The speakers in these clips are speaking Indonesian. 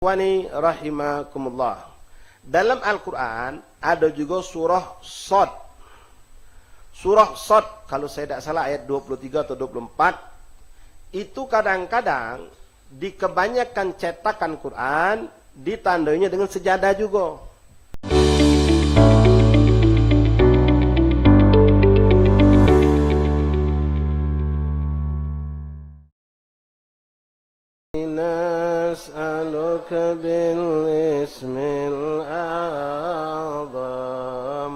Wani rahimakumullah. Dalam Al-Quran ada juga surah Shad. Surah Shad, kalau saya tidak salah ayat 23 atau 24, itu kadang-kadang di kebanyakan cetakan Quran ditandainya dengan sejadah juga. Nas'aluka bil ismil a'zam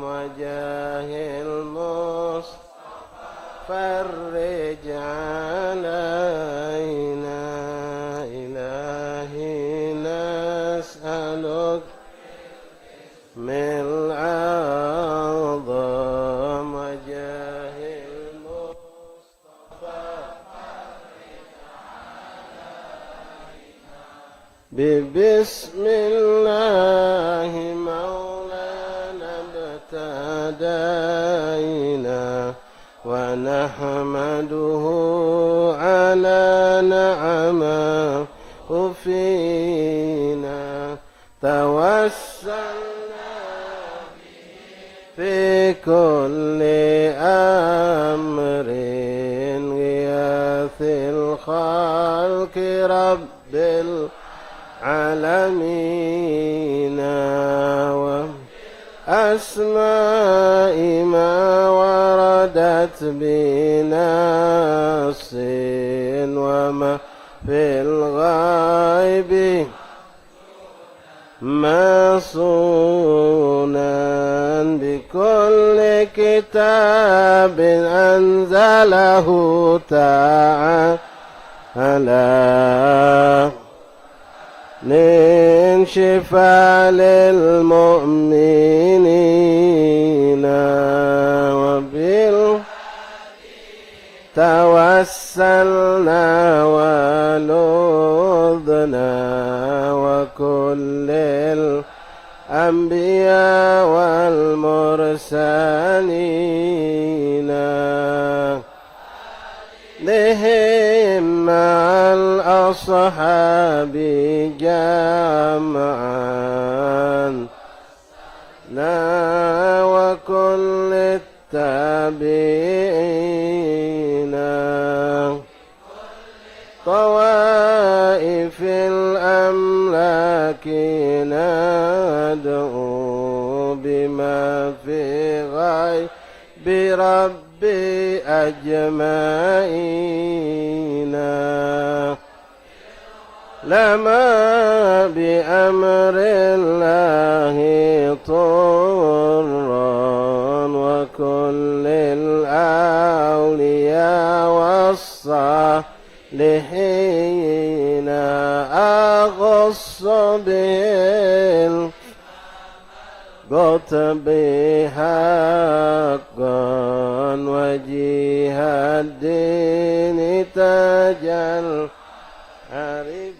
wajahil mustafa farrij alaina ilahi nas'aluka mil a'zam wajahil mustafa Bismillahi maulana btadaina wa nahmaduhu ala na'amahu fina tawassalna fi kulli amrin ghiyathil khalqi rabbil عالمين وأسماء ما وردت بنص وما في الغيب مصونا بكل كتاب أنزله تعالى من شفاء للمؤمنين توسلنا ولذنا وكل الأنبياء والمرسلين بهم مع الأصحاب جمعا وكل التابعين طوائف الأملاك ندعو بما في غيب ربي أجمعين لما بأمر الله طرا وكل الأولياء والصالحين أغص بالقطب حقا وجيه الدين تجل عارفين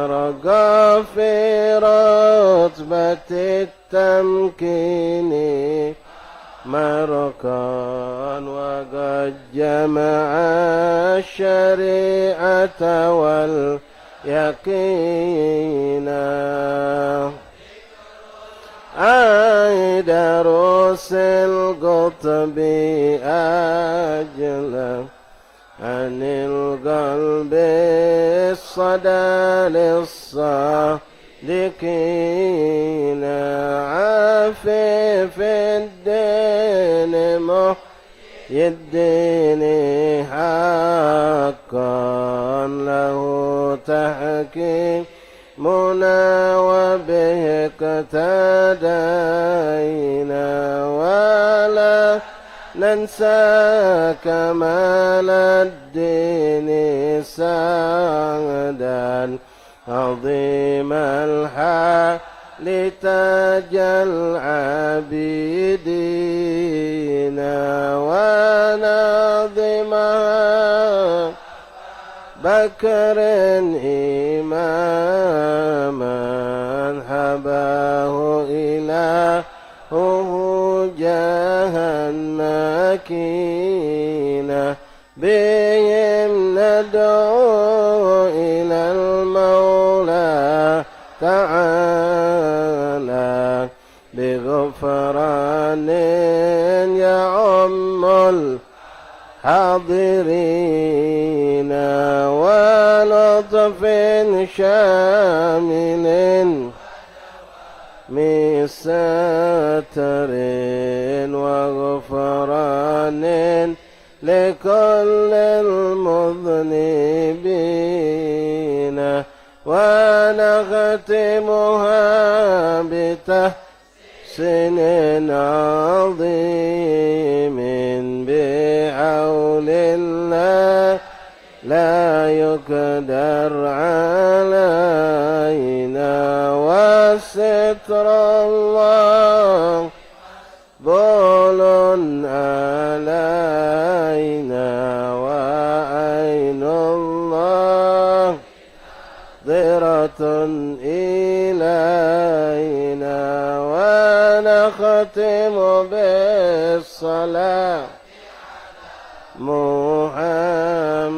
رقى في رتبة التمكين مركان وقد جمع الشريعة واليقين دروس القطب أجل عن القلب الصدى للصادقين عافي في الدين محيي الدين حقا له تحكيم منا وبه اقتدينا ولا ننسى كمال الدين سعدا عظيم الحال لتاج العابدين وناظمها بكر إماما حباه إلهه جهنمكينة بهم ندعو إلى الماء تعالى بغفران يعم الحاضرين ولطف شامل من ستر وغفران لكل المذنبين ونختمها بتحسين عظيم بحول الله لا يقدر علينا وستر الله بول علينا وعين الله ضرة إلينا ونختم بالصلاة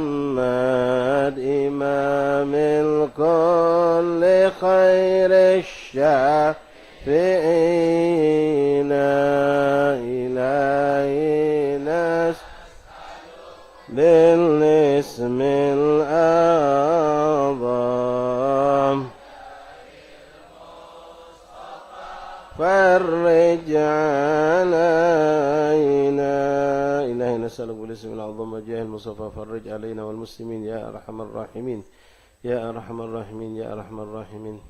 محمد إمام الكل خير الشافعين إلهي نسأل بالاسم الأعظم فرج علينا إلهي نسألك بالاسم الأعظم وجاه المصطفى فرج علينا والمسلمين يا أرحم الراحمين يا أرحم الراحمين يا أرحم الراحمين.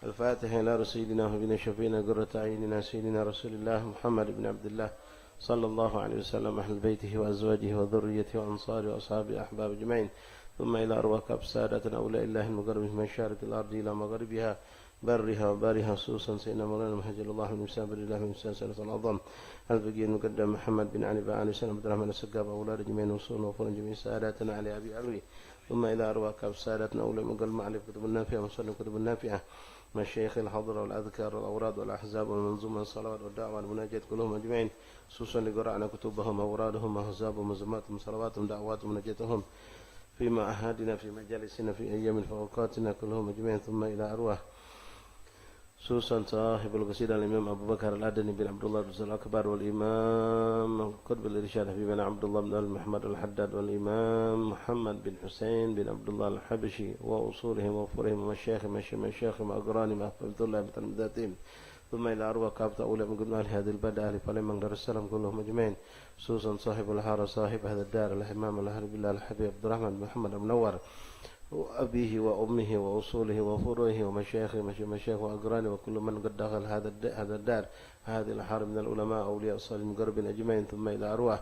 الفاتحة إلى رسولنا وحبيبنا شفينا قرة أعيننا سيدنا رسول الله محمد بن عبد الله صلى الله عليه وسلم أهل بيته وأزواجه وذريته وأنصاره وأصحابه أحباب أجمعين ثم إلى أرواح سادتنا أولياء الله المقربين من مشارق الأرض إلى مغربها برها وبارها خصوصا سيدنا مولانا محجل الله من مسابر الله من مسلسلة العظم الفقيه المقدم محمد بن علي بن سلمة عبد الرحمن السقاف أولاد جميع وصول وفر جميع ساداتنا علي أبي علوي ثم إلى أرواح سادتنا أولياء مقل معلف كتب النافعة ومصنف كتب النافعة مشايخ الحضرة والأذكار والأوراد والأحزاب والمنظومة الصلوات والدعوة والمناجات كلهم أجمعين خصوصا لقرأنا كتبهم أورادهم وأحزابهم وزماتهم صلواتهم دعواتهم مناجاتهم في معهدنا في مجالسنا في أيام فوقاتنا كلهم أجمعين ثم إلى أرواح خصوصا صاحب القصيدة الإمام أبو بكر الأدني بن عبد الله بن الأكبر والإمام قطب الإرشاد حبيبنا عبد الله بن محمد الحداد والإمام محمد بن حسين بن عبد الله الحبشي وأصولهم وفرهم ومشايخهم مشايخهم وأقرانهم أحببت الله بتلمذاتهم ثم إلى أرواح كافة أولى من قبل هذه البلد أهل فليمان دار السلام كلهم أجمعين خصوصا صاحب الحارة صاحب هذا الدار الإمام الأهل بالله الحبيب عبد الرحمن بن محمد المنور وأبيه وأمه وأصوله وفروعه ومشايخه مشايخ وأقرانه وكل من قد دخل هذا الدار هذه الحارة من العلماء أولياء الصالحين المقربين أجمعين ثم إلى أرواح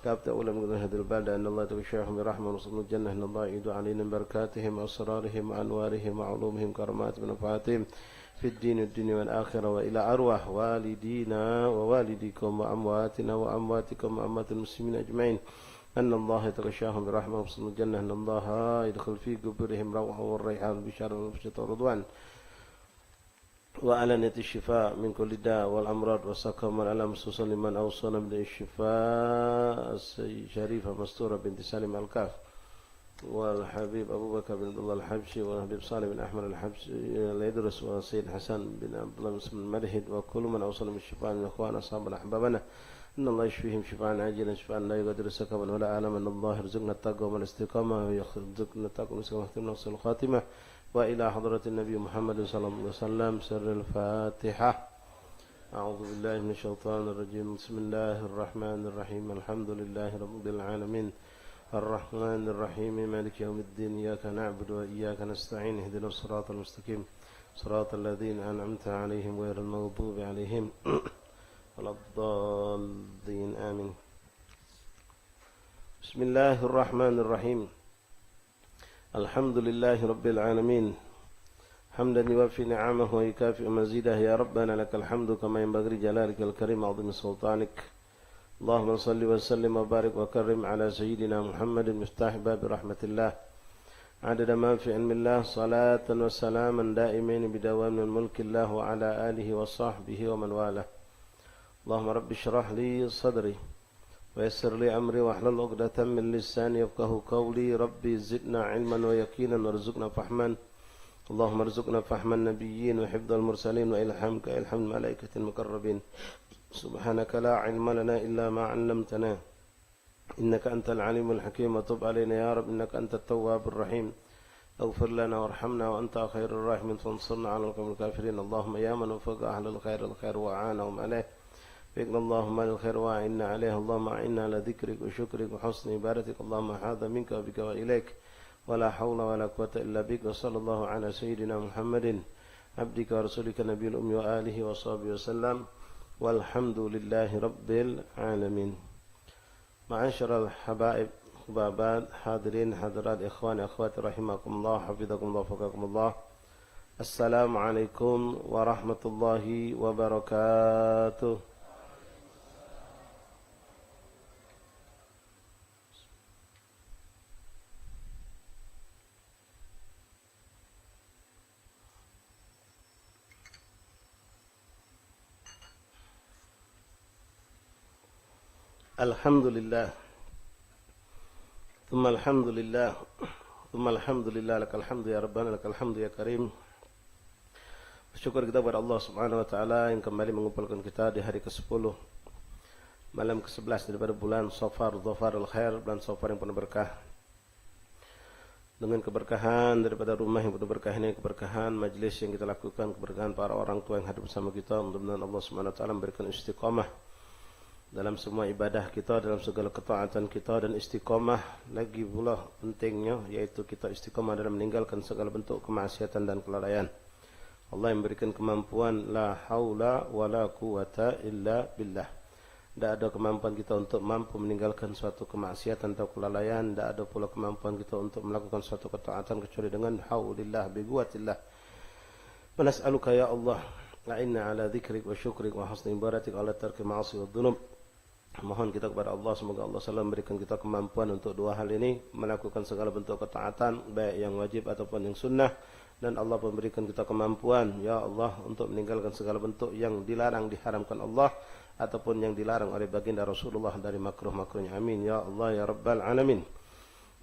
كافة أولى من قبل هذه البلدة أن الله تبشرهم برحمة ونصر الجنة أن الله يدعو علينا بركاتهم وأسرارهم وأنوارهم وعلومهم كراماتهم ونفعاتهم في الدين والدنيا والآخرة وإلى أرواح والدينا ووالديكم وأمواتنا وأمواتكم وأموات المسلمين أجمعين أن الله يتغشاهم برحمة ونصر الجنة أن الله يدخل في قبورهم روحه والريحان والبشارة والبشرة والرضوان وأعلنية الشفاء من كل داء والأمراض والسقم والألم خصوصا لمن أوصانا بالشفاء الشريفة مستورة بنت سالم الكاف والحبيب أبو بكر بن عبد الله الحبشي والحبيب صالح بن أحمد الحبشي الإدرس والسيد حسن بن عبد الله بن الملحد وكل من أوصل بالشفاء من إخوان أصحابنا أحبابنا إن الله يشفيهم شفاء عاجلا شفاء لا يغادر سقما ولا ألما أن الله يرزقنا التقوى والاستقامة ويرزقنا التقوى والاستقامة وحسن الخاتمة وإلى حضرة النبي محمد صلى الله عليه وسلم سر الفاتحة. أعوذ بالله من الشيطان الرجيم بسم الله الرحمن الرحيم الحمد لله رب العالمين الرحمن الرحيم مالك يوم الدين إياك نعبد وإياك نستعين اهدنا الصراط المستقيم صراط الذين أنعمت عليهم غير المغضوب عليهم ولا الضالين آمين. بسم الله الرحمن الرحيم الحمد لله رب العالمين حمدا يوفي نعمه ويكافئ مزيده يا ربنا لك الحمد كما ينبغي جلالك الكريم عظيم سلطانك اللهم صل وسلم وبارك وكرم على سيدنا محمد مفتاح باب رحمة الله عدد ما في علم الله صلاة وسلاما دائمين بدوام من ملك الله وعلى آله وصحبه ومن والاه. اللهم رب اشرح لي صدري ويسر لي أمري واحلل عقدة من لساني يفقهوا قولي ربي زدنا علما ويقينا وارزقنا فهما اللهم ارزقنا فهم النبيين وحفظ المرسلين وإلهامك إلهام الملائكة المقربين. سبحانك لا علم لنا إلا ما علمتنا إنك أنت العليم الحكيم. وتب علينا يا رب إنك أنت التواب الرحيم. اغفر لنا وارحمنا وأنت خير الراحمين فانصرنا على القوم الكافرين. اللهم يا من وفق أهل الخير الخير وأعانهم عليه فإن اللهم الخير وأعنا عليه. اللهم أعنا على ذكرك وشكرك وحسن عبادتك. اللهم هذا منك وبك وإليك ولا حول ولا قوة إلا بك. وصلى الله على سيدنا محمد عبدك ورسولك النبي الأمي وآله وصحبه وسلم والحمد لله رب العالمين. معاشر الحبائب وبابات حاضرين حضرات إخواني أخواتي رحمكم الله حفظكم الله وفقكم الله. السلام عليكم ورحمة الله وبركاته. Alhamdulillah, thumma alhamdulillah, thumma alhamdulillah, lakal hamdu ya Rabbana, lakal hamdu ya Karim. Bersyukur kita kepada Allah Subhanahu wa taala yang kembali mengumpulkan kita di hari ke-10 malam ke-11 daripada bulan Safar, Dhafarul Khair, bulan Safar yang penuh berkah. Dengan keberkahan daripada rumah yang penuh berkah ini, keberkahan majlis yang kita lakukan, keberkahan para orang tua yang hadir bersama kita, mudah-mudahan Allah Subhanahu wa taala memberikan istiqamah dalam semua ibadah kita, dalam segala ketaatan kita, dan istiqamah lagi pula pentingnya yaitu kita istiqamah dalam meninggalkan segala bentuk kemaksiatan dan kelalaian. Allah yang memberikan kemampuan, la haula wala quwata illa billah. Tidak ada kemampuan kita untuk mampu meninggalkan suatu kemaksiatan atau kelalaian. Tidak ada pula kemampuan kita untuk melakukan suatu ketaatan kecuali dengan haulillah bi quwwatillah. Wa nas'aluka ya Allah la'inna ala dzikrik wa syukrik wa husni ibadatik ala tarki ma'asi wa dhunub. Mohon kita kepada Allah, semoga Allah selalu memberikan kita kemampuan untuk dua hal ini, melakukan segala bentuk ketaatan, baik yang wajib ataupun yang sunnah. Dan Allah memberikan kita kemampuan, ya Allah, untuk meninggalkan segala bentuk yang dilarang, diharamkan Allah, ataupun yang dilarang oleh baginda Rasulullah dari makruh-makruhnya. Amin, ya Allah, ya Rabbal Alamin.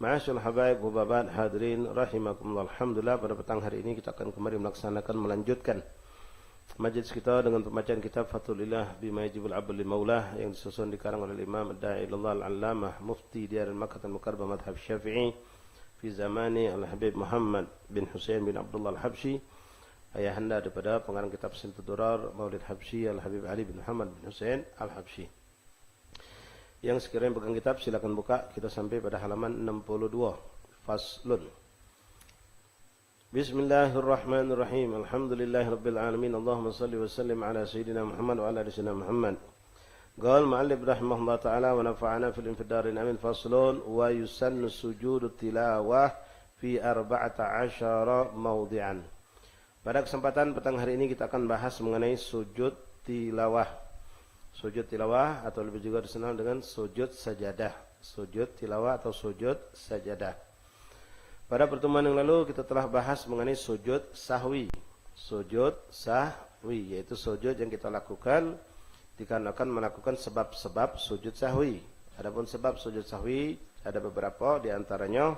Ma'asyul habaib hubabat hadirin rahimakumullah. Alhamdulillah, pada petang hari ini kita akan kembali melanjutkan majlis kita dengan pembacaan kitab Fathulillah bima yajibul abd li maulah yang disusun dikarang oleh Imam Ad-Da'i ilallah al-Allamah Mufti Darul Makkah al-Mukarramah madhab Syafi'i fi zamani Al-Habib Muhammad bin Husain bin Abdullah Al-Habsyi, ayahanda daripada pengarang kitab Silsilatul Durar Maulid Habsyi Al-Habib Ali bin Muhammad bin Husain Al-Habsyi. Yang sekiranya pegang kitab silakan buka, kita sampai pada halaman 62. Faslun. Bismillahirrahmanirrahim. Alhamdulillahirabbil alamin. Allahumma shalli wa sallim ala sayyidina Muhammad wa ala ali sayyidina Muhammad. Qala al-mu'allif rahimahullah ta'ala wa nafa'ana fil infidarin amin. Faslun wa yusannu sujudu tilawah fi 14 mawdi'an. Pada kesempatan petang hari ini kita akan bahas mengenai sujud tilawah. Sujud tilawah atau lebih juga dikenal dengan sujud sajadah. Sujud tilawah atau sujud sajadah. Pada pertemuan yang lalu kita telah bahas mengenai sujud sahwi. Sujud sahwi yaitu sujud yang kita lakukan dikarenakan melakukan sebab-sebab sujud sahwi. Adapun sebab sujud sahwi ada beberapa, di antaranya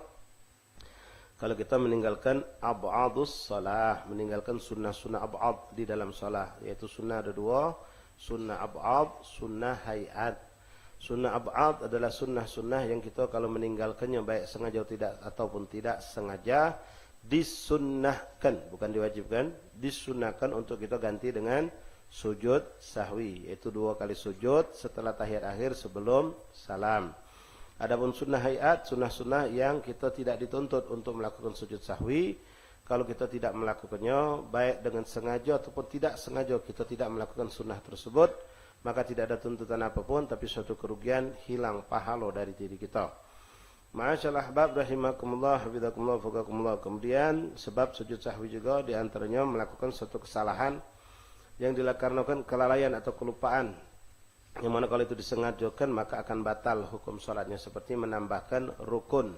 kalau kita meninggalkan ab'adus salah, meninggalkan sunnah-sunnah ab'ad di dalam salah, yaitu sunnah ada dua, sunnah ab'ad, sunnah hayat. Sunnah ab'ad adalah sunnah-sunnah yang kita kalau meninggalkannya baik sengaja atau tidak ataupun tidak sengaja disunnahkan, bukan diwajibkan, disunnahkan untuk kita ganti dengan sujud sahwi, yaitu 2 kali sujud setelah tahiyat akhir sebelum salam. Adapun sunnah hayat, sunnah-sunnah yang kita tidak dituntut untuk melakukan sujud sahwi, kalau kita tidak melakukannya baik dengan sengaja ataupun tidak sengaja kita tidak melakukan sunnah tersebut, maka tidak ada tuntutan apapun, tapi suatu kerugian, hilang pahala dari diri kita. Ma'asyal ahbab rahimakumullah hafizakumullah faqakumullah. Kemudian sebab sujud sahwi juga diantaranya melakukan suatu kesalahan yang dikarenakan kelalaian atau kelupaan, yang mana kalau itu disengajakan maka akan batal hukum salatnya, seperti menambahkan rukun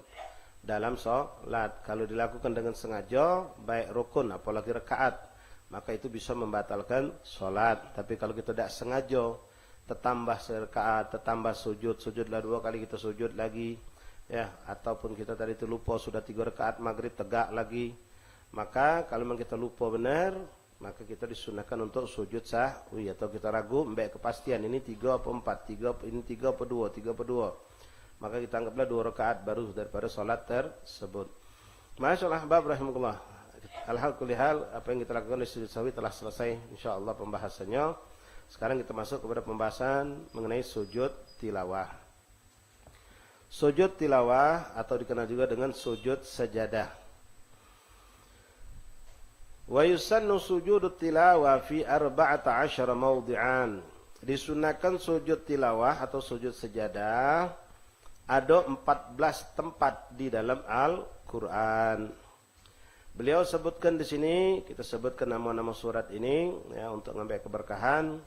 dalam salat. Kalau dilakukan dengan sengaja baik rukun apalagi rakaat, maka itu bisa membatalkan solat. Tapi kalau kita tidak sengaja, tertambah serakaat, tertambah sujudlah 2 kali kita sujud lagi, ya, ataupun kita tadi itu lupa sudah 3 rakaat maghrib tegak lagi, Maka kalau memang kita lupa benar, maka kita disunahkan untuk sujud sahwi, atau kita ragu mbak kepastian ini 3 apa 4, ini 3 apa 2, maka kita anggaplah 2 rakaat baru daripada salat tersebut. Masyaallah bab rahimahullah. Hal-hal kulihal apa yang kita lakukan di sujud sahwi telah selesai insyaallah pembahasannya. Sekarang kita masuk kepada pembahasan mengenai sujud tilawah. Sujud tilawah atau dikenal juga dengan sujud sajadah. Wa yusannu sujudut tilawah fi 14 mawdi'an. Disunahkan sujud tilawah atau sujud sajadah ada 14 tempat di dalam Al-Qur'an. Beliau sebutkan di sini, kita sebutkan nama-nama surat ini ya untuk mengambil keberkahan.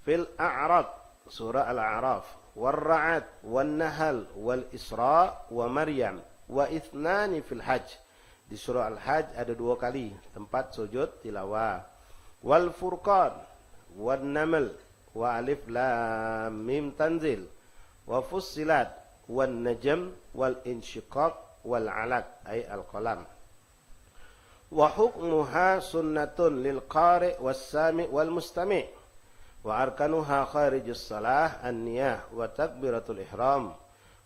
Fil A'raf, surah Al-A'raf, wal Ra'd, wan Nahl, wal Isra, wa Maryam, wa ithnani fil Hajj. Di surah Al-Hajj ada 2 kali tempat sujud tilawah. Wal Furqan, wan Naml, wa Alif Lam Mim Tanzil, wa Fussilat, wan Najm, wal Insyiqaq, wal Alaq ay Al-Qalam. Wa hukmuha sunnatun lil qari' was sami' wal mustami'. Wa arkanuha kharijus salah an-niyah wa takbiratul ihram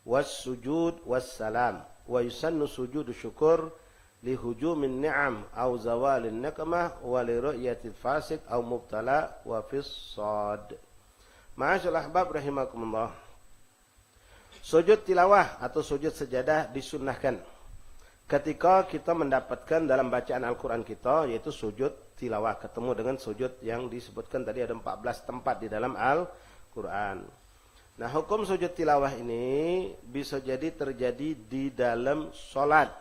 was sujud was salam. Wa yusannu sujudu syukur li hujumin ni'am au zawalin nikmah wa li ru'yatil fasid au mubtala wa fis sad. Ma'asyiral ahbab rahimakumullah. Sujud tilawah atau sujud sajadah disunnahkan ketika kita mendapatkan dalam bacaan Al-Qur'an kita, yaitu sujud tilawah, ketemu dengan sujud yang disebutkan tadi ada 14 tempat di dalam Al-Qur'an. Nah, hukum sujud tilawah ini bisa jadi terjadi di dalam salat.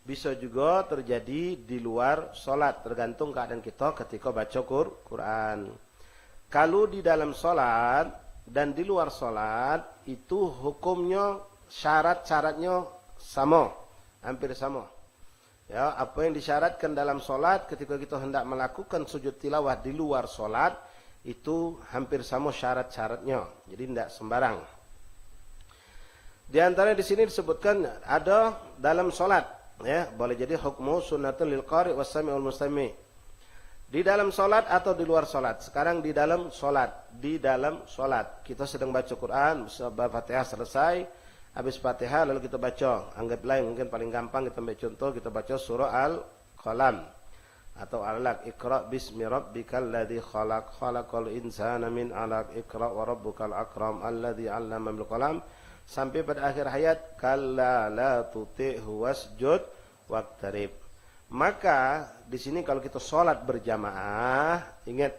Bisa juga terjadi di luar solat, tergantung keadaan kita ketika baca Quran. Kalau di dalam solat dan di luar solat, itu hukumnya, syarat-syaratnya sama, hampir sama. Ya, apa yang disyaratkan dalam solat ketika kita hendak melakukan sujud tilawah di luar solat, itu hampir sama syarat-syaratnya. Jadi tidak sembarang. Di antara di sini disebutkan ada dalam solat. Ya, boleh jadi hukmu sunnatun lil qari' was sami' wal mustami'. Di dalam salat atau di luar salat. Sekarang di dalam salat, kita sedang baca Quran, Fatihah selesai, habis Fatihah lalu kita baca. Anggaplah yang mungkin paling gampang kita ambil contoh, kita baca surah Al-Qalam atau Al-Alaq. Iqra bismi rabbikal ladzi khalaq, khalaqal insana min 'alaq, iqra wa rabbukal akram alladzi 'allama bil qalam. Sampai pada akhir ayat, kalla la tuti'hu wasjud waqtarib. Maka di sini kalau kita sholat berjamaah, ingat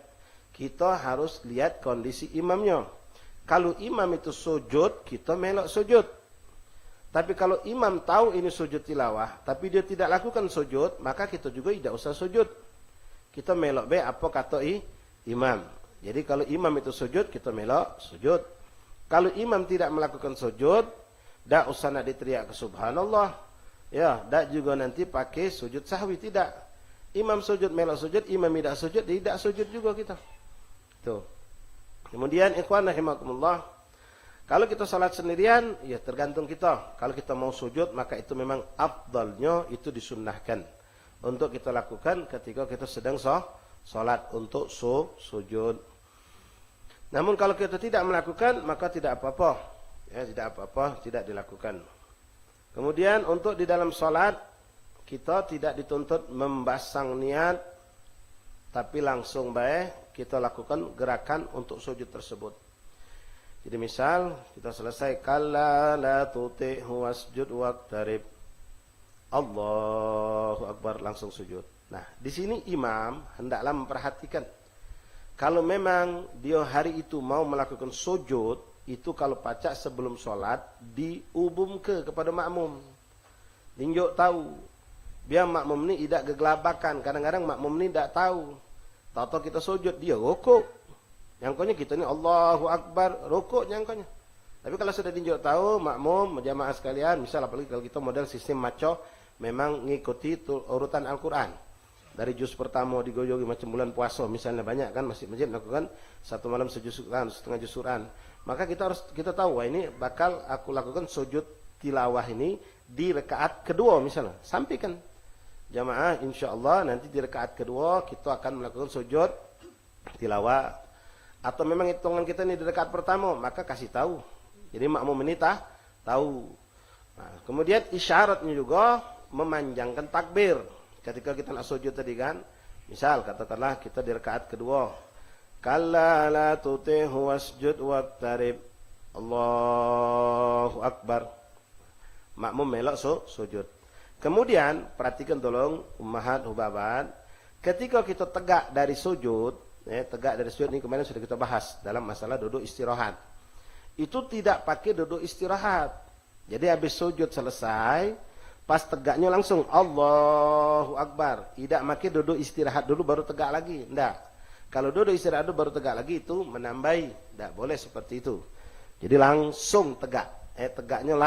kita harus lihat kondisi imamnya. Kalau imam itu sujud, kita melok sujud. Tapi kalau imam tahu ini sujud tilawah, tapi dia tidak lakukan sujud, maka kita juga tidak usah sujud. Kita melok be apa kata imam. Jadi kalau imam itu sujud, kita melok sujud. Kalau imam tidak melakukan sujud, tak usah nak diteriak ke subhanallah. Ya, tak juga nanti pakai sujud sahwi, tidak. Imam sujud, melok sujud, imam tidak sujud juga kita. Tuh. Kemudian ikhwan rahimakumullah, kalau kita salat sendirian, ya tergantung kita. Kalau kita mau sujud, maka itu memang afdalnya itu disunnahkan untuk kita lakukan ketika kita sedang salat untuk sujud. Namun kalau kita tidak melakukan, maka tidak apa-apa. Ya, tidak apa-apa, tidak dilakukan. Kemudian untuk di dalam salat, kita tidak dituntut membasang niat, tapi langsung baik kita lakukan gerakan untuk sujud tersebut. Jadi misal kita selesai, kalla la tuti'hu wasjud waqtarib, Allahu Akbar, langsung sujud. Nah, di sini imam hendaklah memperhatikan. Kalau memang dia hari itu mau melakukan sujud, itu kalau pacak sebelum sholat, diumumkan kepada makmum. Tunjuk tahu. Biar makmum ni tidak gegelabakan. Kadang-kadang makmum ni tidak tahu. Tahu-tahu kita sujud, dia rukuk. Nyangkanya kita ni Allahu Akbar, rukuk nyangkanya. Tapi kalau sudah tunjuk tahu, makmum, jamaah sekalian, misal apalagi kalau kita model sistem maco, memang ngikuti urutan Al-Quran. Dari juz pertama digoyogi macam bulan puasa, misalnya banyak kan masjid-masjid melakukan satu malam sejuz Quran, setengah juz Quran. Maka kita tahu, wah ini bakal aku lakukan sujud tilawah ini di rakaat kedua misalnya. Sampaikan. jamaah, insyaallah nanti di rakaat kedua kita akan melakukan sujud tilawah. Atau memang hitungan kita ini di rakaat pertama, maka kasih tahu. Jadi makmum ini tahu. Nah, kemudian isyaratnya juga memanjangkan takbir. Ketika kita nak sujud tadi kan, misal katakanlah kita di rakaat kedua, kalla la tutihu wasjud waqtarib, Allahu Akbar. Makmum melok sujud. Kemudian perhatikan tolong ummahat hubabat, ketika kita tegak dari sujud, tegak dari sujud ini kemarin sudah kita bahas dalam masalah duduk istirahat. Itu tidak pakai duduk istirahat. Jadi habis sujud selesai, pas tegaknya langsung Allahu Akbar. Tidak pakai duduk istirahat dulu baru tegak lagi. Tidak. Kalau duduk istirahat dulu baru tegak lagi itu menambahi. Tidak boleh seperti itu. Jadi langsung tegak. Tegaknya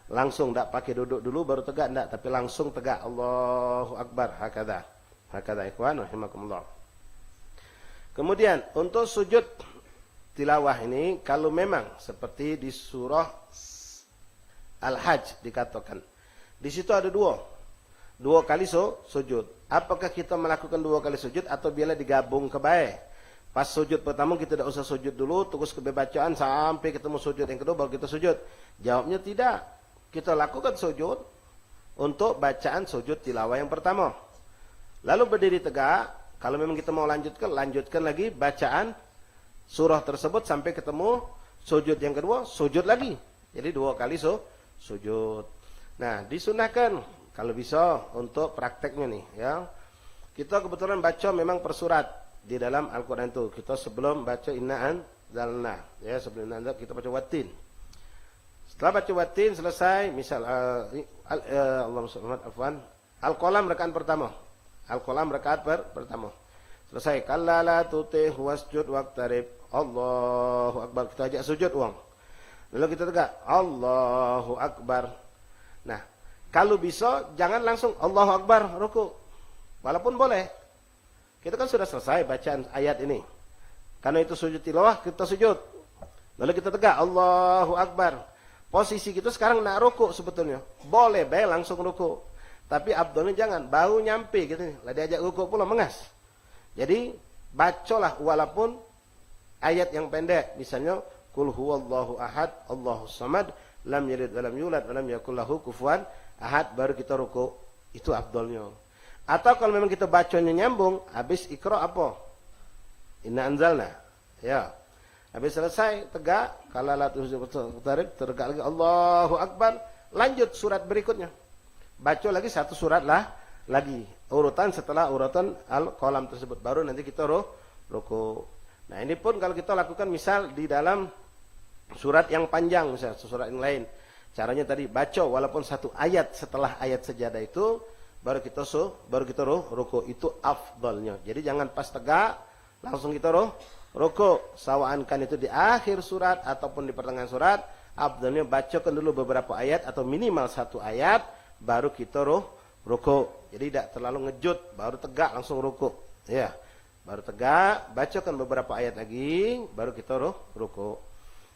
langsung, tidak pakai duduk dulu baru tegak, tidak, tapi langsung tegak Allahu Akbar. Hakadha ikhwan rahimakumullah. Kemudian untuk sujud tilawah ini, kalau memang seperti di surah Al-Hajj dikatakan, di situ ada dua kali sujud. Apakah kita melakukan 2 kali sujud atau bila digabung ke baik? Pas sujud pertama kita tidak usah sujud dulu, terus ke bacaan sampai ketemu sujud yang kedua baru kita sujud. Jawabnya tidak. Kita lakukan sujud untuk bacaan sujud tilawah yang pertama. Lalu berdiri tegak. Kalau memang kita mau lanjutkan lagi bacaan surah tersebut sampai ketemu sujud yang kedua, sujud lagi. Jadi 2 kali sujud. Nah, disunahkan kalau bisa untuk prakteknya nih, ya. Kita kebetulan baca memang per surat di dalam Al-Qur'an itu. Kita sebelum baca inna anzalna, ya, sebelum inna anzalna kita baca watin. Setelah baca watin selesai, misal Allahumma shalli afwan, Al-Qalam rakaat pertama. Al-Qalam rakaat pertama. Selesai. Kalla la tutihu wasjud waqtarib, Allahu Akbar. Kita ajak sujud uang. Lalu kita tegak Allahu Akbar. Nah, kalau bisa jangan langsung Allahu Akbar ruku. Walaupun boleh. Kita kan sudah selesai bacaan ayat ini. Karena itu sujud tilawah, kita sujud. Lalu kita tegak Allahu Akbar. Posisi kita sekarang nak ruku sebetulnya. Boleh baik langsung ruku. Tapi abdulnya jangan, baru nyampe gitu. Lah diajak ruku pula mengas. Jadi bacalah walaupun ayat yang pendek. Misalnya Qul huwallahu ahad, Allahus samad, lam yalid wa lam yulad wa lam yakul lahu kufuwan ahad, baru kita ruku. Itu abdulnya. Atau kalau memang kita bacanya nyambung, habis Iqra apa? Inna anzalna. Ya. Habis selesai tegak, kalau la tarif tegak lagi Allahu Akbar, lanjut surat berikutnya. Baca lagi satu surat lagi. Urutan setelah urutan Al-Qalam tersebut, baru nanti kita ruku. Nah, ini pun kalau kita lakukan misal di dalam surat yang panjang, misal surat yang lain. Caranya tadi baca walaupun satu ayat setelah ayat sajadah itu, baru kita ruku. Itu afdalnya. Jadi jangan pas tegak langsung kita ruku. Sawaankan itu di akhir surat ataupun di pertengahan surat, afdalnya bacakan dulu beberapa ayat atau minimal satu ayat, baru kita ruku. Jadi tidak terlalu ngejut, baru tegak langsung ruku. Ya. Baru tegak, bacakan beberapa ayat lagi, baru kita ruku.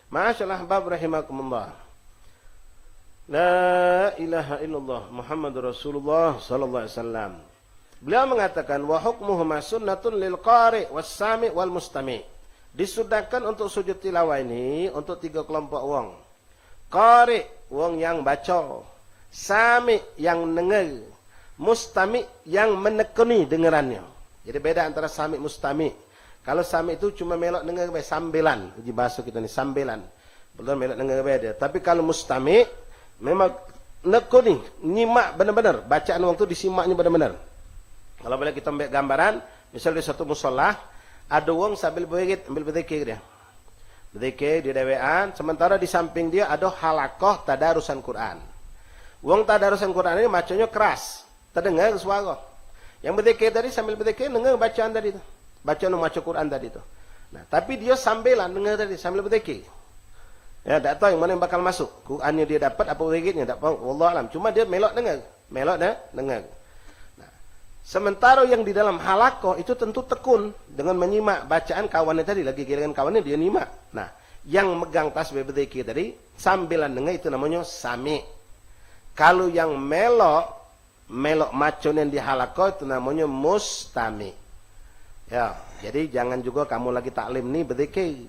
Masyaallah bab rahimakumullah. La ilaha illallah Muhammadur Rasulullah sallallahu alaihi wasallam. Beliau mengatakan wa hukmuhuma sunnatun lil qari was sami wal mustami. Disunahkan untuk sujud tilawah ini untuk 3 kelompok wong. Qari, wong yang baca. Sami, yang dengar. Mustami, yang menekuni dengarannya. Jadi beda antara sami mustami. Kalau sami itu cuma melok dengar sambilan. Di bahasa kita ni sambilan. Belum melok dengar dia. Tapi kalau mustami memang nekuni, nyimak benar-benar. Bacaan orang tu disimaknya benar-benar. Kalau boleh kita ambil gambaran, misal di satu musolah, ada orang sambil berzikir, ambil berzikir dia. Berzikir di dewean, sementara di samping dia ada halakoh tadarusan Quran. Wong tadarusan Quran ini macamnya keras, terdengar suara. Yang berzikir tadi sambil berzikir dengar bacaan tadi tu. Bacaan membaca Quran tadi tu. Nah, tapi dia sambilan dengar tadi sambil berzikir. Ya, tak tahu yang mana yang bakal masuk. Qurannya dia dapat apa berzikirnya, tak tahu. Wallahu alam. Cuma dia melok dengar. Melok dengar. Nah, sementara yang di dalam halakoh itu tentu tekun dengan menyimak bacaan kawannya tadi, lagi giliran kawannya dia nyimak. Nah, yang megang tasbih berzikir tadi sambilan dengar itu namanya sami. Kalau yang melok melok macun yang dihalako itu namanya mustami. Ya, jadi jangan juga kamu lagi taklim nih berzikir.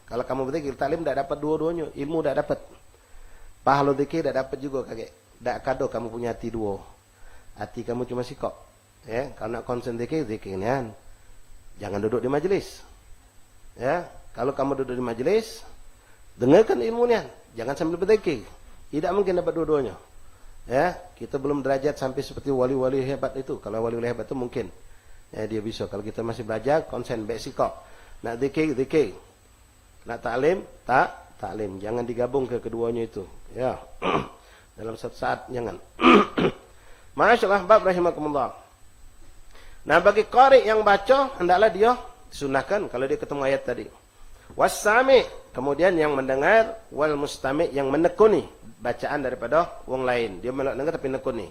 Kalau kamu berzikir taklim tidak dapat dua-duanya, ilmu tidak dapat. Pahala zikir tidak dapat juga kakek. Tak kado kamu punya hati dua. Hati kamu cuma sikok. Ya, kalau nak konsen zikir zikirnya. Jangan duduk di majelis. Ya, kalau kamu duduk di majelis, dengarkan ilmunya, jangan sambil berzikir. Tidak mungkin dapat dua-duanya. Ya, kita belum derajat sampai seperti wali-wali hebat itu. Kalau wali-wali hebat itu mungkin. Ya, dia bisa. Kalau kita masih belajar, konsen, baik sikok. Nak zikir, zikir. Nak taklim, taklim. Jangan digabung ke keduanya itu. Ya, dalam satu saat, jangan. Masya Allah, bab rahimakumullah. Nah, bagi qari yang baca, hendaklah dia disunahkan kalau dia ketemu ayat tadi. Wassami, kemudian yang mendengar, wal mustami, yang menekuni bacaan daripada wong lain. Dia mendengar tapi nekuni.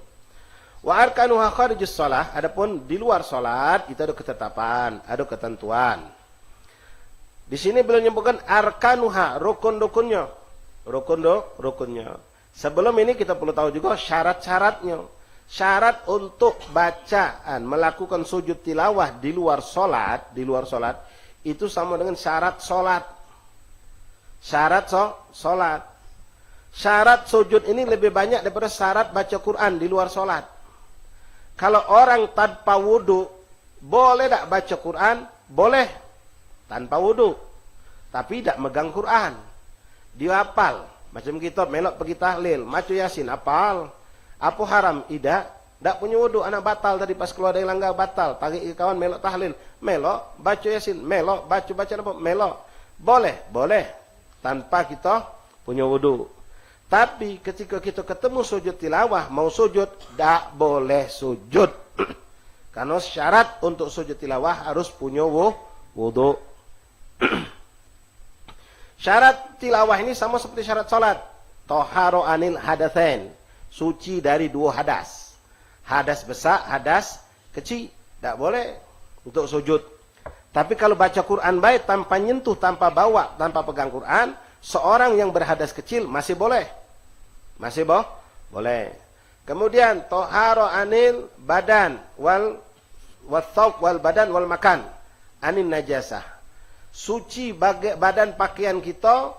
Wa arkanuha kharijus shalah, adapun di luar salat itu ada ketetapan, ada ketentuan. Di sini beliau menyebutkan arkanuha, rukun-rukunnya. Rukunnya. Sebelum ini kita perlu tahu juga syarat-syaratnya. Syarat untuk bacaan melakukan sujud tilawah di luar salat itu sama dengan syarat salat. Salat. Syarat sujud ini lebih banyak daripada syarat baca Quran di luar salat. Kalau orang tanpa wudu, boleh tak baca Quran? Boleh. Tanpa wudu. Tapi tak megang Quran. Dia hafal. Macam kita melok pergi tahlil, maca Yasin, hafal. Apa haram? Tak punya wudu, anak batal tadi pas keluar dari langgar batal. Tarik ke kawan melok tahlil, melok baca Yasin, melok baca apa? Melok. Boleh. Tanpa kita punya wudu. Tapi ketika kita ketemu sujud tilawah, mau sujud, tak boleh sujud. Karena syarat untuk sujud tilawah harus punya wudu. Syarat tilawah ini sama seperti syarat salat. Toharo anil hadatsain. Suci dari dua hadas. Hadas besar, hadas kecil. Tak boleh untuk sujud. Tapi kalau baca Quran baik, tanpa nyentuh, tanpa bawa, tanpa pegang Quran, seorang yang berhadas kecil masih boleh. Boleh. Kemudian, toharo anil badan, wal thawb wal badan wal makan. Anin najasah. Suci badan pakaian kita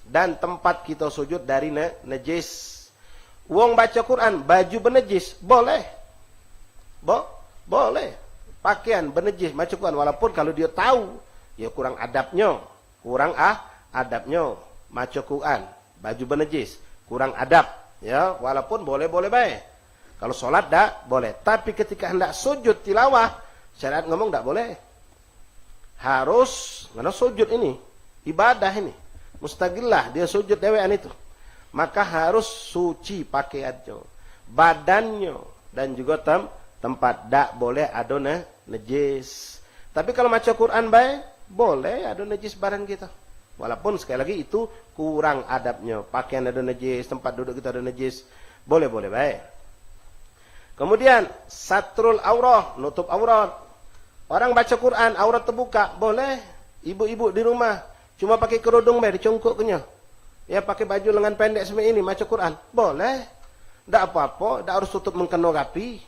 dan tempat kita sujud dari najis. Wong baca Quran, baju bernajis, boleh. Boleh. Pakaian bernajis, baca Quran. Walaupun kalau dia tahu, ya kurang adabnya. Baca Quran, baju bernajis, kurang adab. Ya, walaupun boleh baik. Kalau solat tak boleh. Tapi ketika hendak sujud tilawah, syariat ngomong tak boleh. Harus, karena sujud ini, ibadah ini. Mustaqillah, dia sujud dewean itu. Maka harus suci pakaiannya, badannya, dan juga tempat. Tak boleh ada najis. Tapi kalau baca Quran baik, boleh ada najis badan kita. Walaupun sekali lagi itu kurang adabnya. Pakaian ada najis, tempat duduk kita ada najis. Boleh baik. Kemudian, satrul aurah, nutup aurat. Orang baca Quran, aurat terbuka, boleh. Ibu-ibu di rumah, cuma pakai kerudung baik, dicongkoknya. Ya pakai baju lengan pendek seperti ini, baca Quran. Boleh. Tak apa-apa, tak harus tutup mengkena rapi.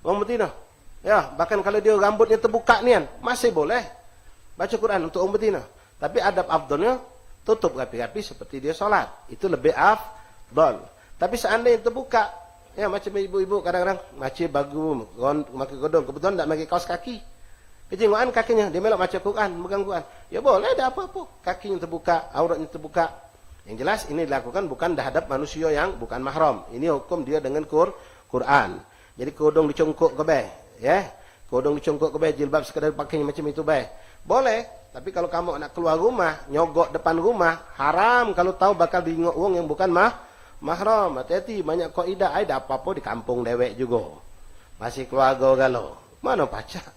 Orang betina. Ya, bahkan kalau dia rambutnya terbuka nian, masih boleh baca Quran untuk orang betina. Tapi adab afdalnya tutup rapi-rapi seperti dia solat. Itu lebih afdal. Tapi seandainya terbuka, ya macam ibu-ibu kadang-kadang macam bagu, pakai godong, kebetulan tak pakai kaos kaki. Kejenguan kakinya, dia melok baca Quran, megang Quran. Ya boleh, tak apa-apa. Kakinya terbuka, auratnya terbuka. Yang jelas ini dilakukan bukan terhadap manusia yang bukan mahram. Ini hukum dia dengan Quran. Jadi kodong dicongkok ke beh, ya. Kodong dicongkok ke beh, jilbab sekadar pakainya macam itu beh. Boleh, tapi kalau kamu nak keluar rumah, nyogok depan rumah, haram kalau tahu bakal diingok wong yang bukan mahram. Hati-hati, banyak kaidah, ada apa-apa di kampung dewek juga. Masih keluarga galau. Mana pacar?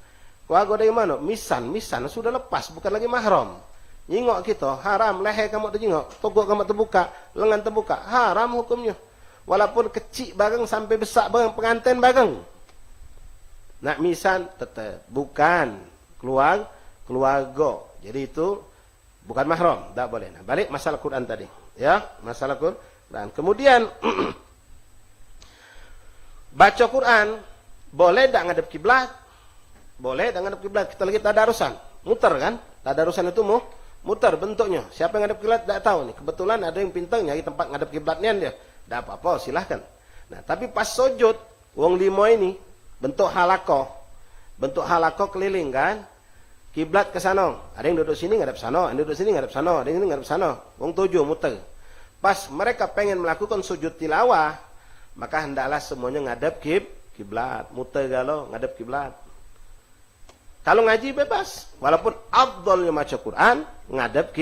Keluarga dari mana? Misan sudah lepas, bukan lagi mahram. Nyingok kita, haram, leher kamu terjingok, togok kamu terbuka, lengan terbuka, haram hukumnya. Walaupun kecil bareng sampai besar bareng, pengantin bareng. Nak misan, tetap, bukan keluarga. Jadi itu bukan mahram, tak boleh. Nah, balik masalah Quran tadi. Ya, masalah Quran. Kemudian, Baca Quran, boleh tak ngadep kiblat? Boleh tak ngadep kiblat. Kita lagi tadarusan, muter kan? Tadarusan itu muter bentuknya. Siapa yang ngadep kiblat tak tahu nih. Kebetulan ada yang pintar nyari tempat ngadep kiblatnya dia. Tak apa-apa, silahkan. Nah, tapi pas sujud, wong limo ini bentuk halakoh keliling kan? Kiblat ke sana. Ada yang duduk sini ngadep sana, ada yang duduk sini ngadep sana, ada yang ini ngadep sana. Wong 7 muter. Pas mereka pengen melakukan sujud tilawah, maka hendaklah semuanya ngadep kiblat, muter galau ngadep kiblat. Kalau ngaji bebas, walaupun afdalnya maca Quran ngadep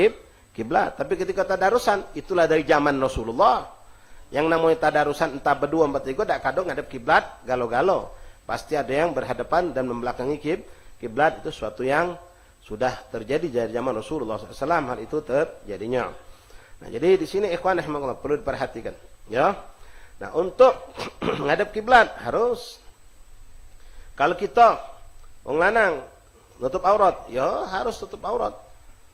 kiblat. Tapi ketika tadarusan, itulah dari zaman Rasulullah. Yang namanya tadarusan entah berdua empat tiga, tak kadang ngadep kiblat galau-galau. Pasti ada yang berhadapan dan membelakangi kiblat. Itu suatu yang sudah terjadi dari zaman Rasulullah SAW. Hal itu terjadinya. Nah, jadi di sini ikhwan rahimahullah perlu diperhatikan, ya. Nah, untuk ngadep kiblat harus, kalau kita wong lanang nutup aurat, ya harus tutup aurat.